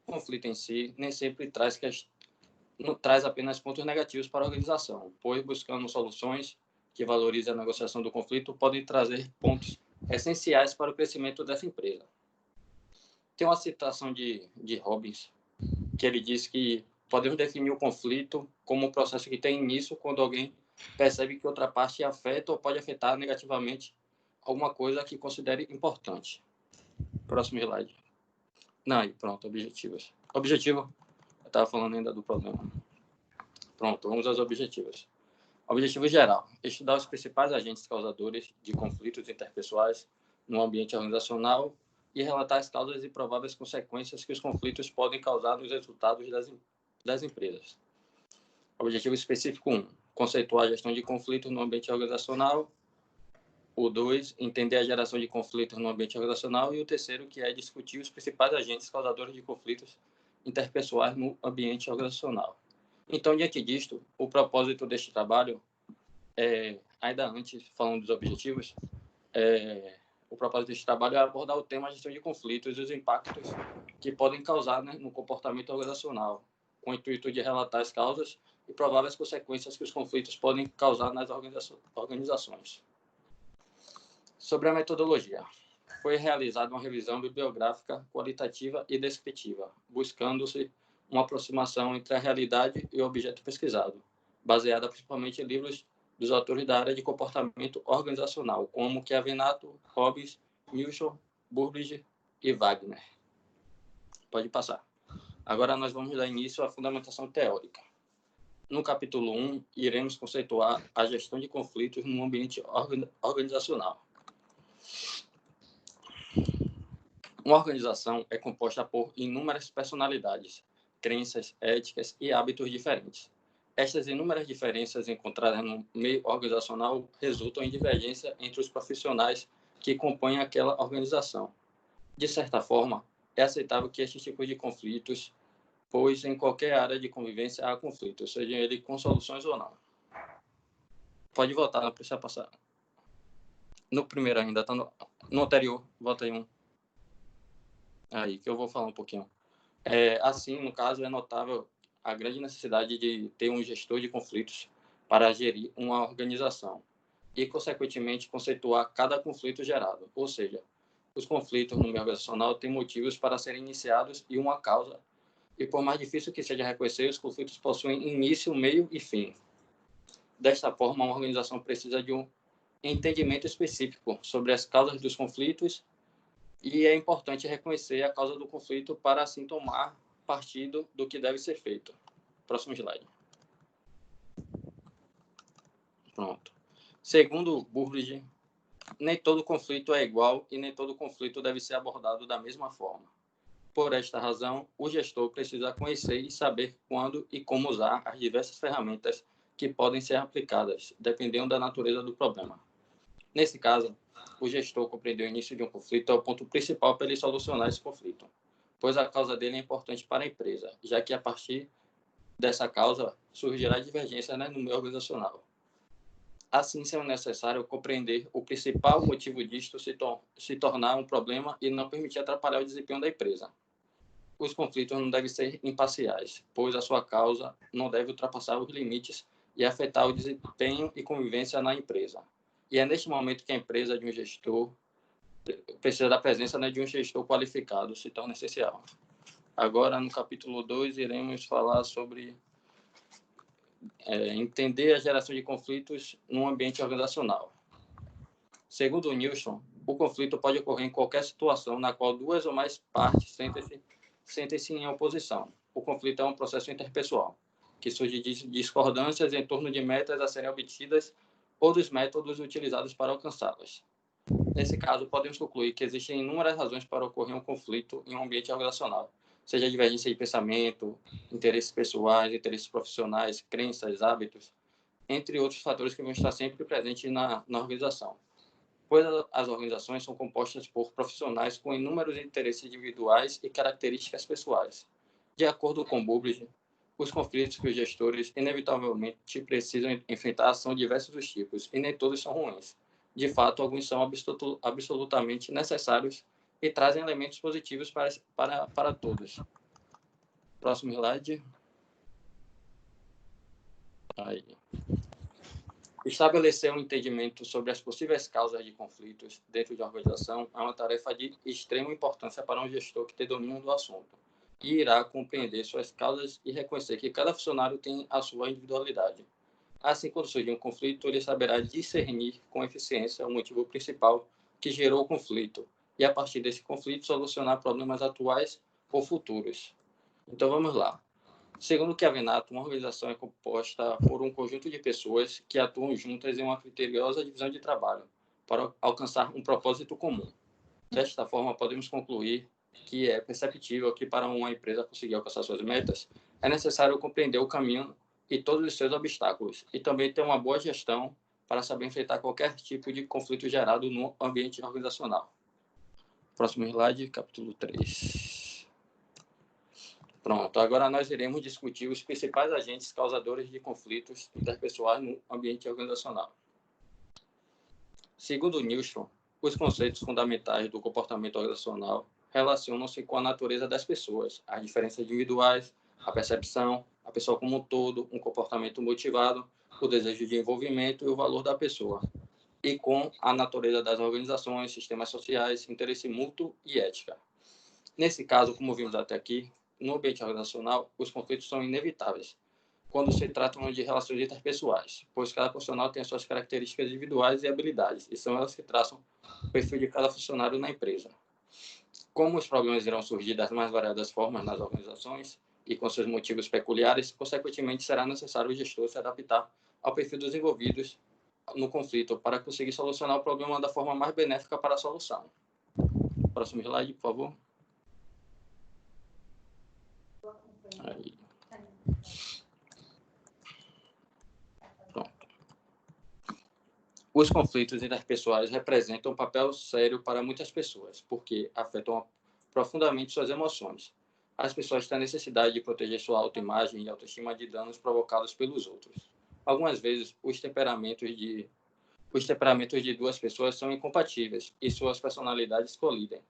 o conflito em si nem sempre traz apenas pontos negativos para a organização, pois buscando soluções que valorizem a negociação do conflito podem trazer pontos essenciais para o crescimento dessa empresa. Tem uma citação de Robbins, que ele diz que podemos definir o conflito como um processo que tem início quando alguém percebe que outra parte afeta ou pode afetar negativamente alguma coisa que considere importante. Próximo slide. Não, pronto, objetivos. Objetivo, eu estava falando ainda do problema. Pronto, vamos aos objetivos. Objetivo geral, estudar os principais agentes causadores de conflitos interpessoais no ambiente organizacional e relatar as causas e prováveis consequências que os conflitos podem causar nos resultados das empresas. Objetivo específico 1, conceituar a gestão de conflitos no ambiente organizacional. O 2, entender a geração de conflitos no ambiente organizacional. E o terceiro, que é discutir os principais agentes causadores de conflitos interpessoais no ambiente organizacional. Então, diante disto, o propósito deste trabalho, ainda antes, falando dos objetivos, o propósito deste trabalho é abordar o tema gestão de conflitos e os impactos que podem causar, né, no comportamento organizacional, com o intuito de relatar as causas e prováveis consequências que os conflitos podem causar nas organizações. Sobre a metodologia, foi realizada uma revisão bibliográfica qualitativa e descritiva, buscando-se uma aproximação entre a realidade e o objeto pesquisado, baseada principalmente em livros dos autores da área de comportamento organizacional, como Chiavenato, Robbins, Milton, Burbidge e Wagner. Pode passar. Agora nós vamos dar início à fundamentação teórica. No capítulo 1, iremos conceituar a gestão de conflitos no ambiente organizacional. Uma organização é composta por inúmeras personalidades, crenças, éticas e hábitos diferentes. Estas inúmeras diferenças encontradas no meio organizacional resultam em divergência entre os profissionais que compõem aquela organização. De certa forma, é aceitável que estes tipos de conflitos, pois em qualquer área de convivência há conflitos, seja ele com soluções ou não. Pode voltar, não precisa passar. No primeiro ainda, tá no anterior, volta aí um. Aí, que eu vou falar um pouquinho. Assim, no caso, é notável a grande necessidade de ter um gestor de conflitos para gerir uma organização e, consequentemente, conceituar cada conflito gerado. Ou seja, os conflitos no meio organizacional têm motivos para serem iniciados e uma causa. E, por mais difícil que seja reconhecer, os conflitos possuem início, meio e fim. Desta forma, uma organização precisa de um entendimento específico sobre as causas dos conflitos e é importante reconhecer a causa do conflito para, assim, tomar partido do que deve ser feito. Próximo slide. Pronto. Segundo Burbridge, nem todo conflito é igual e nem todo conflito deve ser abordado da mesma forma. Por esta razão, o gestor precisa conhecer e saber quando e como usar as diversas ferramentas que podem ser aplicadas, dependendo da natureza do problema. Nesse caso, o gestor compreender o início de um conflito é o ponto principal para ele solucionar esse conflito, pois a causa dele é importante para a empresa, já que a partir dessa causa surgirá divergência, no meio organizacional. Assim, sendo necessário compreender o principal motivo disto se tornar um problema e não permitir atrapalhar o desempenho da empresa. Os conflitos não devem ser imparciais, pois a sua causa não deve ultrapassar os limites e afetar o desempenho e convivência na empresa. E é neste momento que a empresa de um gestor precisa da presença, de um gestor qualificado, se torna essencial. Agora, no capítulo 2, iremos falar sobre entender a geração de conflitos no ambiente organizacional. Segundo Nilsson, o conflito pode ocorrer em qualquer situação na qual duas ou mais partes sentem-se em oposição. O conflito é um processo interpessoal, que surge de discordâncias em torno de metas a serem obtidas ou dos métodos utilizados para alcançá-las. Nesse caso, podemos concluir que existem inúmeras razões para ocorrer um conflito em um ambiente organizacional, seja divergência de pensamento, interesses pessoais, interesses profissionais, crenças, hábitos, entre outros fatores que vão estar sempre presentes na organização. Pois as organizações são compostas por profissionais com inúmeros interesses individuais e características pessoais. De acordo com Burbridge, os conflitos que os gestores inevitavelmente precisam enfrentar são diversos dos tipos, e nem todos são ruins. De fato, alguns são absolutamente necessários e trazem elementos positivos para todos. Próximo slide. Aí. Estabelecer um entendimento sobre as possíveis causas de conflitos dentro de uma organização é uma tarefa de extrema importância para um gestor que tem domínio do assunto e irá compreender suas causas e reconhecer que cada funcionário tem a sua individualidade. Assim, quando surgir um conflito, ele saberá discernir com eficiência o motivo principal que gerou o conflito e, a partir desse conflito, solucionar problemas atuais ou futuros. Então, vamos lá. Segundo Chiavenato, uma organização é composta por um conjunto de pessoas que atuam juntas em uma criteriosa divisão de trabalho para alcançar um propósito comum. Desta forma, podemos concluir que é perceptível que, para uma empresa conseguir alcançar suas metas, é necessário compreender o caminho e todos os seus obstáculos, e também ter uma boa gestão para saber enfrentar qualquer tipo de conflito gerado no ambiente organizacional. Próximo slide, capítulo 3. Pronto, agora nós iremos discutir os principais agentes causadores de conflitos interpessoais no ambiente organizacional. Segundo Nilsson, os conceitos fundamentais do comportamento organizacional relacionam-se com a natureza das pessoas, as diferenças individuais, a percepção, a pessoa como um todo, um comportamento motivado, o desejo de envolvimento e o valor da pessoa, e com a natureza das organizações, sistemas sociais, interesse mútuo e ética. Nesse caso, como vimos até aqui, no ambiente organizacional, os conflitos são inevitáveis quando se tratam de relações interpessoais, pois cada profissional tem as suas características individuais e habilidades, e são elas que traçam o perfil de cada funcionário na empresa. Como os problemas irão surgir das mais variadas formas nas organizações, e com seus motivos peculiares, consequentemente será necessário o gestor se adaptar ao perfil dos envolvidos no conflito para conseguir solucionar o problema da forma mais benéfica para a solução. Próximo slide, por favor. Aí. Pronto. Os conflitos interpessoais representam um papel sério para muitas pessoas, porque afetam profundamente suas emoções. As pessoas têm a necessidade de proteger sua autoimagem e autoestima de danos provocados pelos outros. Algumas vezes, os temperamentos de duas pessoas são incompatíveis e suas personalidades colidem.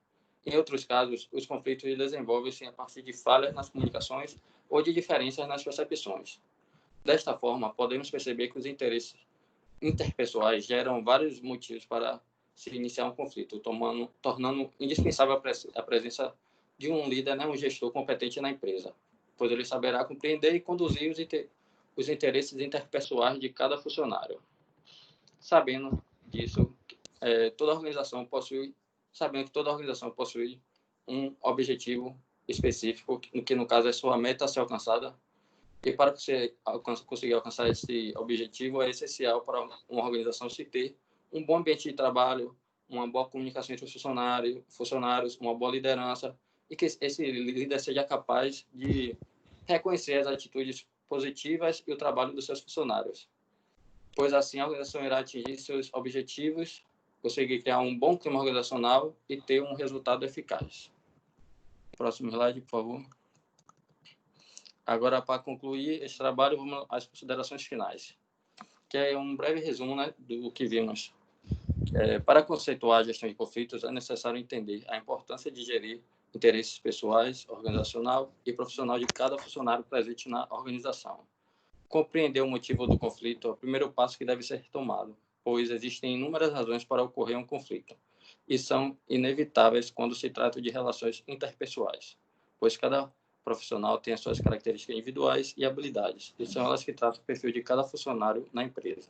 Em outros casos, os conflitos desenvolvem-se a partir de falhas nas comunicações ou de diferenças nas percepções. Desta forma, podemos perceber que os interesses interpessoais geram vários motivos para se iniciar um conflito, tornando indispensável a presença de um líder, um gestor competente na empresa, pois ele saberá compreender e conduzir os interesses interpessoais de cada funcionário. Sabendo disso, toda organização possui um objetivo específico, que no caso é sua meta a ser alcançada, e para você conseguir alcançar esse objetivo, é essencial para uma organização se ter um bom ambiente de trabalho, uma boa comunicação entre os funcionários, uma boa liderança, e que esse líder seja capaz de reconhecer as atitudes positivas e o trabalho dos seus funcionários, pois assim a organização irá atingir seus objetivos, conseguir criar um bom clima organizacional e ter um resultado eficaz. Próximo slide, por favor. Agora, para concluir esse trabalho, vamos às considerações finais, que é um breve resumo do que vimos. Para conceituar a gestão de conflitos, é necessário entender a importância de gerir interesses pessoais, organizacional e profissional de cada funcionário presente na organização. Compreender o motivo do conflito é o primeiro passo que deve ser tomado, pois existem inúmeras razões para ocorrer um conflito, e são inevitáveis quando se trata de relações interpessoais, pois cada profissional tem as suas características individuais e habilidades, e são elas que tratam o perfil de cada funcionário na empresa.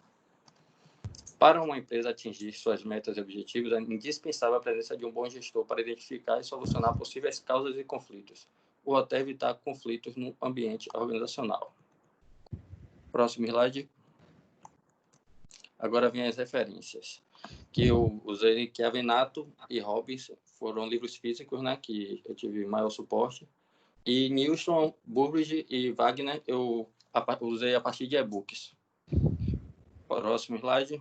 Para uma empresa atingir suas metas e objetivos, é indispensável a presença de um bom gestor para identificar e solucionar possíveis causas e conflitos, ou até evitar conflitos no ambiente organizacional. Próximo slide. Agora vem as referências, que eu usei, que a Venato e Robbins foram livros físicos, que eu tive maior suporte, e Nilson, Burbridge e Wagner eu usei a partir de e-books. Próximo slide.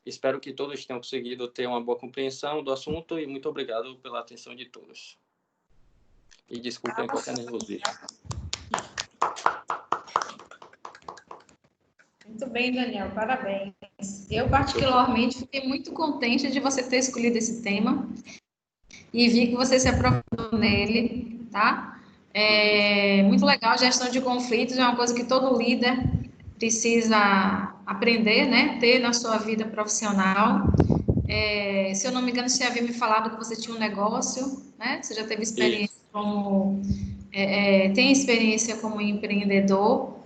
Espero que todos tenham conseguido ter uma boa compreensão do assunto e muito obrigado pela atenção de todos. E desculpem qualquer nervosismo. Muito bem, Daniel, parabéns. Eu, particularmente, fiquei muito contente de você ter escolhido esse tema e vi que você se aprofundou nele, tá? Muito legal, gestão de conflitos é uma coisa que todo líder precisa aprender, ter na sua vida profissional. Se eu não me engano, você havia me falado que você tinha um negócio, Você já teve experiência tem experiência como empreendedor,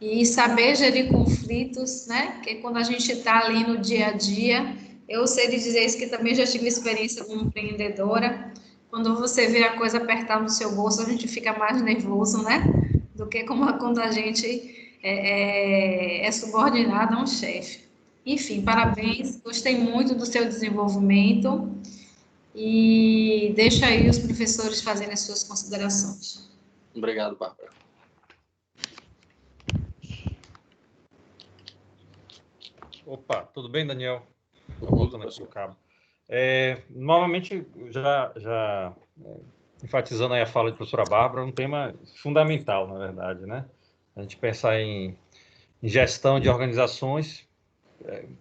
e saber gerir conflitos, que quando a gente está ali no dia a dia, eu sei de dizer isso, que também já tive experiência como empreendedora. Quando você vê a coisa apertar no seu bolso, a gente fica mais nervoso, do que quando a gente é subordinado a um chefe. Enfim, parabéns, gostei muito do seu desenvolvimento e deixa aí os professores fazerem as suas considerações. Obrigado, Bárbara. Opa, tudo bem, Daniel? Estou voltando aqui o cabo. Novamente, já enfatizando aí a fala de professora Bárbara, um tema fundamental, na verdade, A gente pensar em gestão de organizações,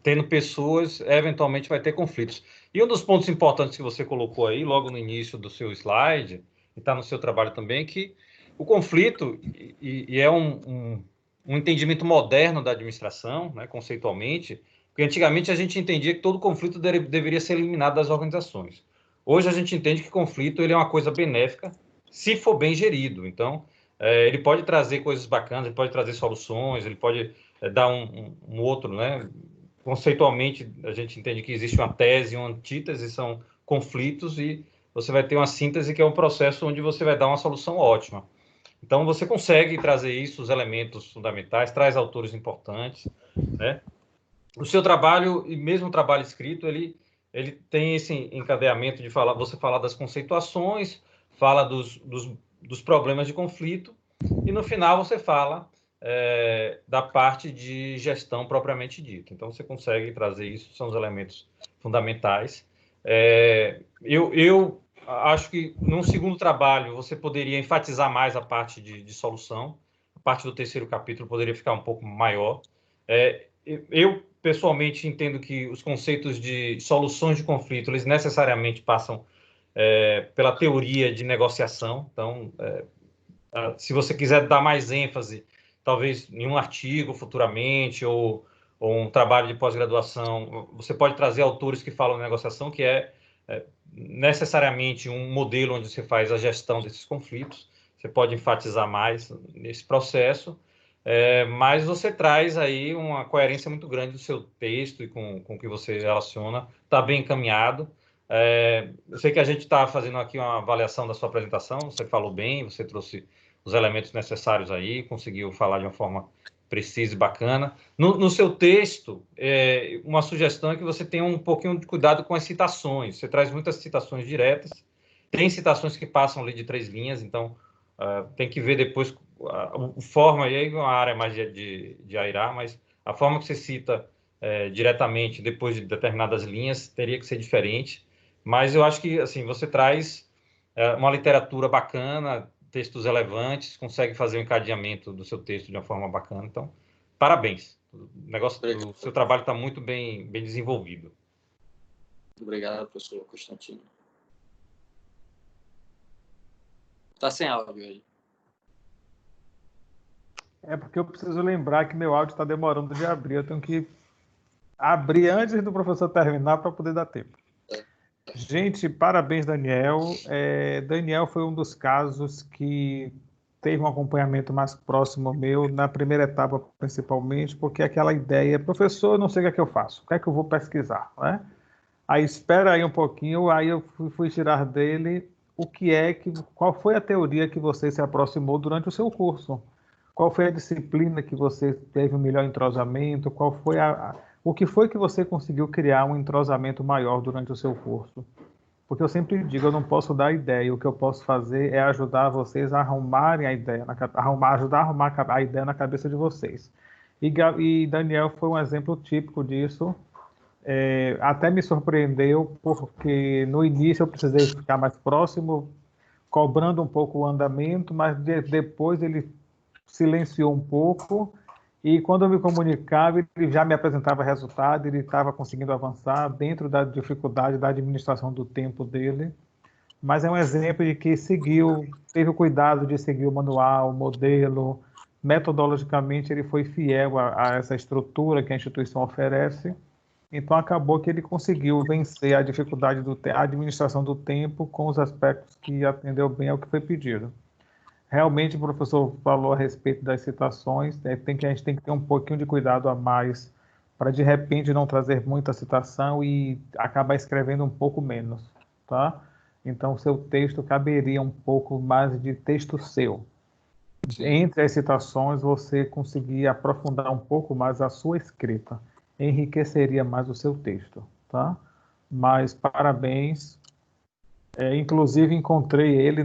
tendo pessoas, eventualmente vai ter conflitos. E um dos pontos importantes que você colocou aí, logo no início do seu slide, e está no seu trabalho também, que o conflito, e é um entendimento moderno da administração, conceitualmente, porque antigamente a gente entendia que todo conflito deveria ser eliminado das organizações. Hoje a gente entende que conflito ele é uma coisa benéfica, se for bem gerido. Então, ele pode trazer coisas bacanas, ele pode trazer soluções, ele pode dar um outro, Conceitualmente, a gente entende que existe uma tese e uma antítese, são conflitos, e você vai ter uma síntese, que é um processo onde você vai dar uma solução ótima. Então, você consegue trazer isso, os elementos fundamentais, traz autores importantes, né? O seu trabalho, e mesmo o trabalho escrito, ele tem esse encadeamento de você falar das conceituações, fala dos problemas de conflito, e no final você fala da parte de gestão propriamente dita. Então, você consegue trazer isso, são os elementos fundamentais. Eu acho que, num segundo trabalho, você poderia enfatizar mais a parte de solução, a parte do terceiro capítulo poderia ficar um pouco maior. Eu, pessoalmente, entendo que os conceitos de soluções de conflito, eles necessariamente passam pela teoria de negociação. Então, se você quiser dar mais ênfase, talvez em um artigo futuramente, ou um trabalho de pós-graduação, você pode trazer autores que falam de negociação, que é necessariamente um modelo onde você faz a gestão desses conflitos. Você pode enfatizar mais nesse processo, mas você traz aí uma coerência muito grande do seu texto e com o que você relaciona, está bem encaminhado. Eu sei que a gente está fazendo aqui uma avaliação da sua apresentação, você falou bem, você trouxe os elementos necessários aí, conseguiu falar de uma forma precisa e bacana. No seu texto, uma sugestão é que você tenha um pouquinho de cuidado com as citações. Você traz muitas citações diretas, tem citações que passam ali de 3 linhas, então tem que ver depois a forma, e aí uma área mais de Airá, mas a forma que você cita diretamente depois de determinadas linhas teria que ser diferente. Mas eu acho que assim, você traz uma literatura bacana, textos relevantes, consegue fazer o encadeamento do seu texto de uma forma bacana. Então, parabéns. O seu trabalho está muito bem desenvolvido. Obrigado, professor Constantino. Está sem áudio aí. É porque eu preciso lembrar que meu áudio está demorando de abrir. Eu tenho que abrir antes do professor terminar para poder dar tempo. Gente, parabéns, Daniel. Daniel foi um dos casos que teve um acompanhamento mais próximo meu, na primeira etapa principalmente, porque aquela ideia, professor, eu não sei o que é que eu faço, o que é que eu vou pesquisar, né? Aí espera aí um pouquinho, aí eu fui tirar dele qual foi a teoria que você se aproximou durante o seu curso? Qual foi a disciplina que você teve o melhor entrosamento? Qual foi o que foi que você conseguiu criar um entrosamento maior durante o seu curso? Porque eu sempre digo, eu não posso dar ideia, o que eu posso fazer é ajudar vocês a arrumarem a ideia, ajudar a arrumar a ideia na cabeça de vocês. E Daniel foi um exemplo típico disso. Até me surpreendeu, porque no início eu precisei ficar mais próximo, cobrando um pouco o andamento, mas depois ele silenciou um pouco, e quando eu me comunicava, ele já me apresentava resultado, ele estava conseguindo avançar dentro da dificuldade da administração do tempo dele. Mas é um exemplo de que teve o cuidado de seguir o manual, o modelo, metodologicamente ele foi fiel a essa estrutura que a instituição oferece, então acabou que ele conseguiu vencer a dificuldade da administração do tempo com os aspectos que atendeu bem ao que foi pedido. Realmente, o professor falou a respeito das citações, a gente tem que ter um pouquinho de cuidado a mais para, de repente, não trazer muita citação e acabar escrevendo um pouco menos, tá? Então, seu texto caberia um pouco mais de texto seu. Entre as citações, você conseguir aprofundar um pouco mais a sua escrita, enriqueceria mais o seu texto, tá? Mas, parabéns. Inclusive, encontrei ele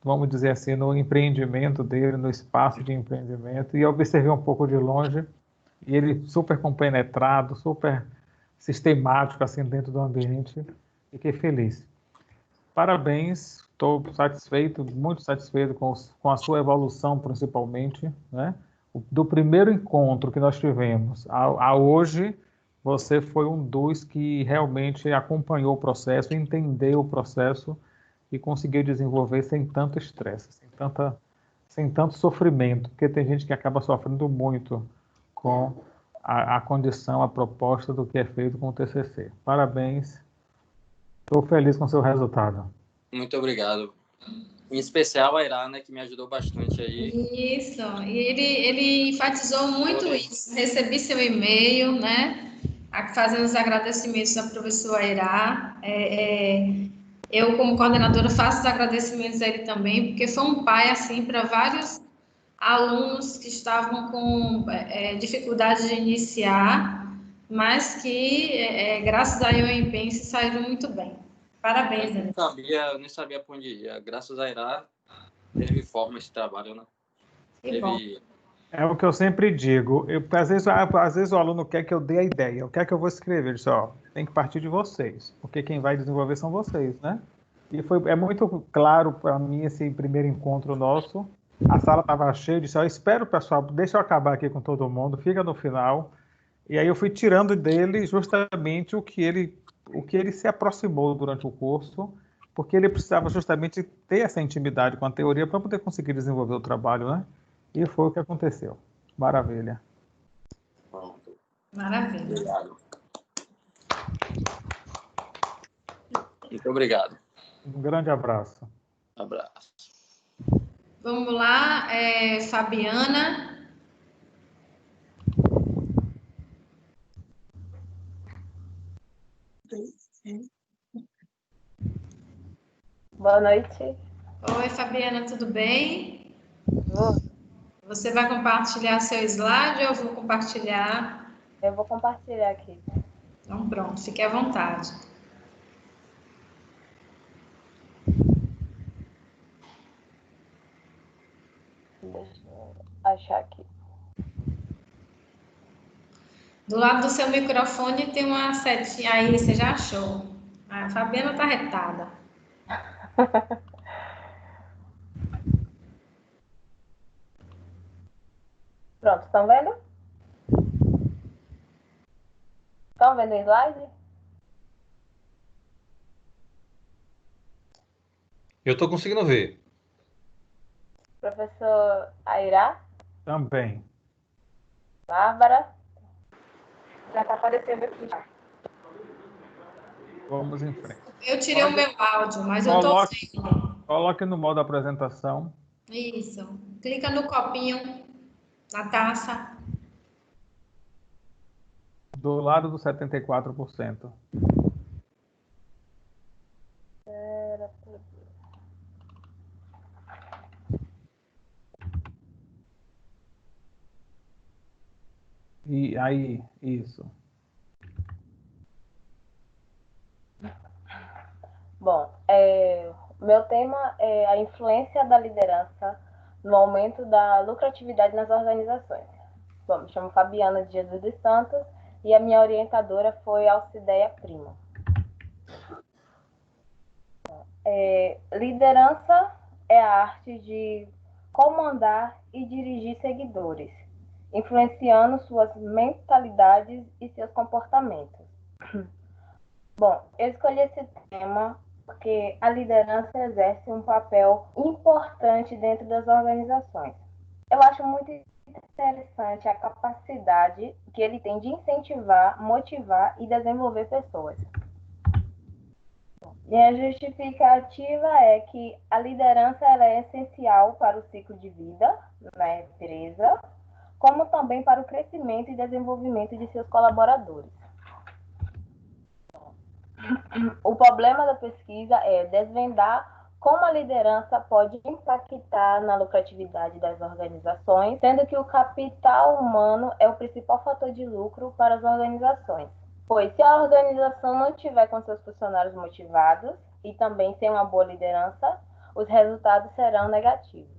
vamos dizer assim, no empreendimento dele, no espaço de empreendimento, e observei um pouco de longe, e ele super compenetrado, super sistemático, assim, dentro do ambiente. Fiquei feliz. Parabéns, estou satisfeito, muito satisfeito com a sua evolução, principalmente, né? Do primeiro encontro que nós tivemos a hoje, você foi um dos que realmente acompanhou o processo, entendeu o processo, e conseguir desenvolver sem tanto estresse, sem tanto sofrimento, porque tem gente que acaba sofrendo muito com a condição, a proposta do que é feito com o TCC. Parabéns, estou feliz com o seu resultado. Muito obrigado. Em especial a Airá, né, que me ajudou bastante aí. Isso, e ele enfatizou muito isso. Recebi seu e-mail, né, fazendo os agradecimentos à professora Airá. Eu, como coordenadora, faço os agradecimentos a ele também, porque foi um pai, assim, para vários alunos que estavam com dificuldade de iniciar, mas que, graças a eu empenho, se saíram muito bem. Parabéns, Daniel. Eu nem sabia para onde ia. Graças a Irá, teve forma esse trabalho, né? Que bom. É o que eu sempre digo. Às vezes o aluno quer que eu dê a ideia. O que é que eu vou escrever? Eu disse, ó, tem que partir de vocês, porque quem vai desenvolver são vocês, né? E é muito claro para mim esse primeiro encontro nosso. A sala estava cheia, eu disse, ó, espero, pessoal, deixa eu acabar aqui com todo mundo, fica no final. E aí eu fui tirando dele justamente o que ele se aproximou durante o curso, porque ele precisava justamente ter essa intimidade com a teoria para poder conseguir desenvolver o trabalho, né? E foi o que aconteceu. Maravilha. Pronto. Maravilha. Obrigado. Muito obrigado. Um grande abraço. Abraço. Vamos lá, Fabiana. Boa noite. Oi, Fabiana, tudo bem? Vou. Você vai compartilhar seu slide ou eu vou compartilhar? Eu vou compartilhar aqui. Então, pronto, fique à vontade. Deixa eu achar aqui. Do lado do seu microfone tem uma setinha aí, você já achou? A Fabiana tá retada. Pronto, estão vendo? Estão vendo o slide? Eu estou conseguindo ver. Professor Airá? Também. Bárbara? Já está aparecendo aqui. Vamos em frente. Eu tirei o meu áudio, mas eu estou vendo. Coloque no modo apresentação. Isso. Clica no copinho, na taça. Do lado do 74%. E aí, isso. Bom, meu tema é a influência da liderança no aumento da lucratividade nas organizações. Bom, me chamo Fabiana de Jesus dos Santos e a minha orientadora foi Alcideia Primo. Liderança é a arte de comandar e dirigir seguidores, influenciando suas mentalidades e seus comportamentos. Bom, eu escolhi esse tema porque a liderança exerce um papel importante dentro das organizações. Eu acho muito interessante a capacidade que ele tem de incentivar, motivar e desenvolver pessoas. E a justificativa é que a liderança ela é essencial para o ciclo de vida na empresa, como também para o crescimento e desenvolvimento de seus colaboradores. O problema da pesquisa é desvendar como a liderança pode impactar na lucratividade das organizações, sendo que o capital humano é o principal fator de lucro para as organizações. Pois se a organização não tiver com seus funcionários motivados e também sem uma boa liderança, os resultados serão negativos.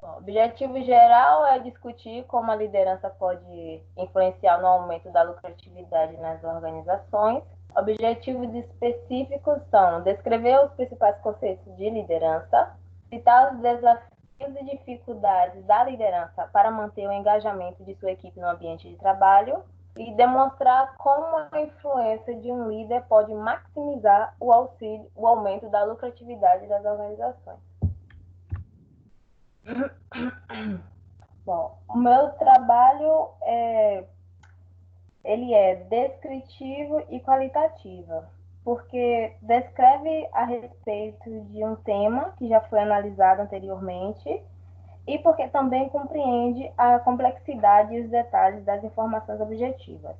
O objetivo geral é discutir como a liderança pode influenciar no aumento da lucratividade nas organizações. Objetivos específicos são descrever os principais conceitos de liderança, citar os desafios e dificuldades da liderança para manter o engajamento de sua equipe no ambiente de trabalho e demonstrar como a influência de um líder pode maximizar o aumento da lucratividade das organizações. Bom, o meu trabalho ele é descritivo e qualitativo, porque descreve a respeito de um tema que já foi analisado anteriormente e porque também compreende a complexidade e os detalhes das informações objetivas.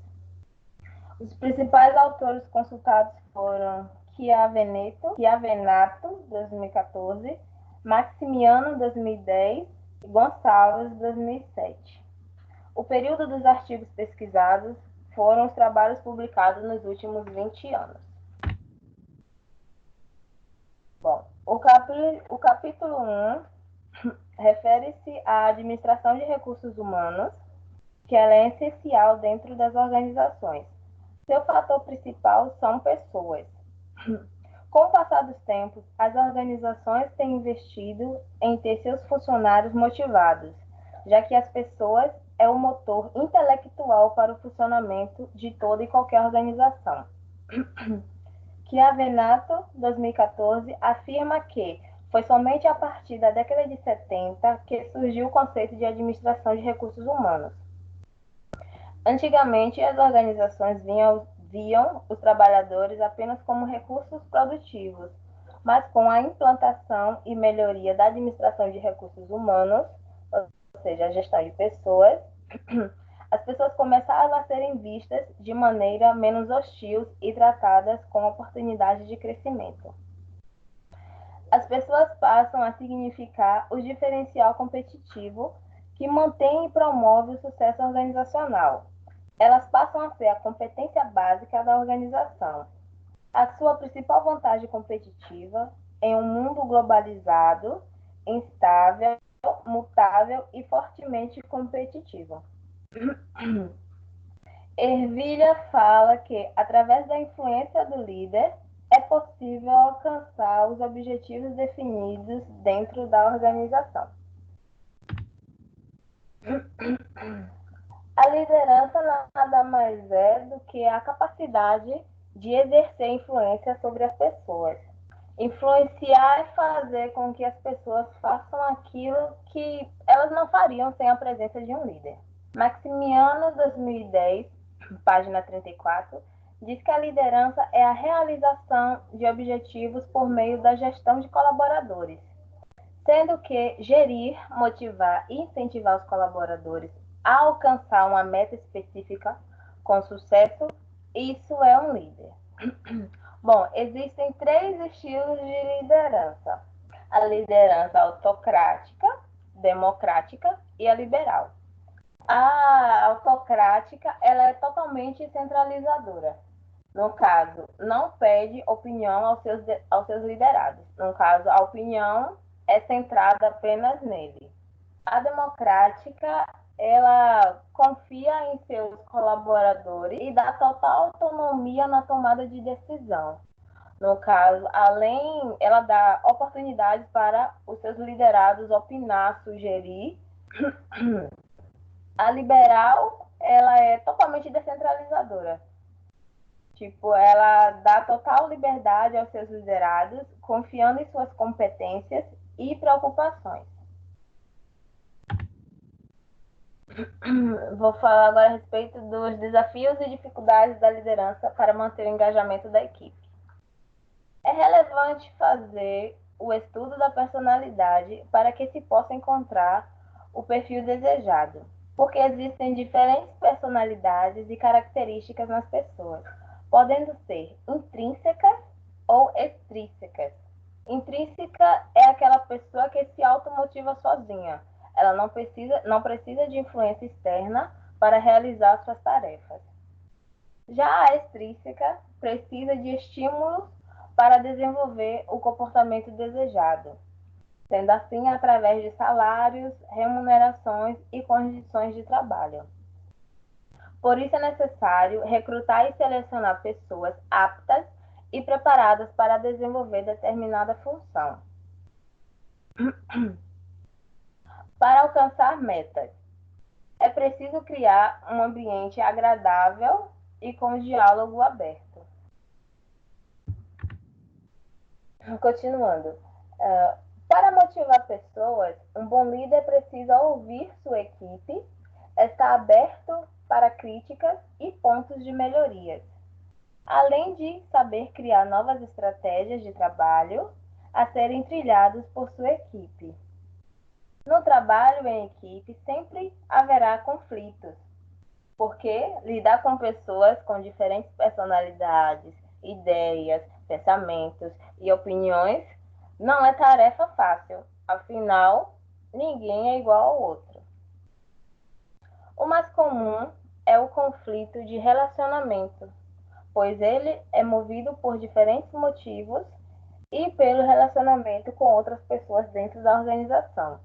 Os principais autores consultados foram Chiavenato, 2014, Maximiano, 2010 e Gonçalves, 2007. O período dos artigos pesquisados foram os trabalhos publicados nos últimos 20 anos. Bom, o capítulo 1 refere-se à administração de recursos humanos, que ela é essencial dentro das organizações. Seu fator principal são pessoas. Com o passar dos tempos, as organizações têm investido em ter seus funcionários motivados, já que as pessoas é o motor intelectual para o funcionamento de toda e qualquer organização. Chiavenato, 2014, afirma que foi somente a partir da década de 70 que surgiu o conceito de administração de recursos humanos. Antigamente, as organizações viam os trabalhadores apenas como recursos produtivos, mas com a implantação e melhoria da administração de recursos humanos, ou seja, a gestão de pessoas, as pessoas começaram a serem vistas de maneira menos hostil e tratadas com oportunidades de crescimento. As pessoas passam a significar o diferencial competitivo que mantém e promove o sucesso organizacional. Elas passam a ser a competência básica da organização. A sua principal vantagem competitiva em um mundo globalizado, instável, mutável e fortemente competitivo. Ervilha fala que, através da influência do líder, é possível alcançar os objetivos definidos dentro da organização. A liderança nada mais é do que a capacidade de exercer influência sobre as pessoas. Influenciar é fazer com que as pessoas façam aquilo que elas não fariam sem a presença de um líder. Maximiano, 2010, página 34, diz que a liderança é a realização de objetivos por meio da gestão de colaboradores, sendo que gerir, motivar e incentivar os colaboradores a alcançar uma meta específica com sucesso, isso é um líder. Bom, existem 3 estilos de liderança: a liderança autocrática, democrática e a liberal. A autocrática, ela é totalmente centralizadora. No caso, não pede opinião aos seus liderados. No caso, a opinião é centrada apenas nele. A democrática, ela confia em seus colaboradores e dá total autonomia na tomada de decisão. No caso, ela dá oportunidades para os seus liderados opinar, sugerir. A liberal, ela é totalmente descentralizadora. Tipo, ela dá total liberdade aos seus liderados, confiando em suas competências e preocupações. Vou falar agora a respeito dos desafios e dificuldades da liderança para manter o engajamento da equipe. É relevante fazer o estudo da personalidade para que se possa encontrar o perfil desejado, porque existem diferentes personalidades e características nas pessoas, podendo ser intrínsecas ou extrínsecas. Intrínseca é aquela pessoa que se automotiva sozinha. Ela não precisa de influência externa para realizar suas tarefas. Já a extrínseca precisa de estímulos para desenvolver o comportamento desejado, sendo assim através de salários, remunerações e condições de trabalho. Por isso é necessário recrutar e selecionar pessoas aptas e preparadas para desenvolver determinada função. Para alcançar metas, é preciso criar um ambiente agradável e com diálogo aberto. Continuando. Para motivar pessoas, um bom líder precisa ouvir sua equipe, estar aberto para críticas e pontos de melhorias, além de saber criar novas estratégias de trabalho a serem trilhadas por sua equipe. No trabalho em equipe sempre haverá conflitos, porque lidar com pessoas com diferentes personalidades, ideias, pensamentos e opiniões, não é tarefa fácil, afinal, ninguém é igual ao outro. O mais comum é o conflito de relacionamento, pois ele é movido por diferentes motivos e pelo relacionamento com outras pessoas dentro da organização.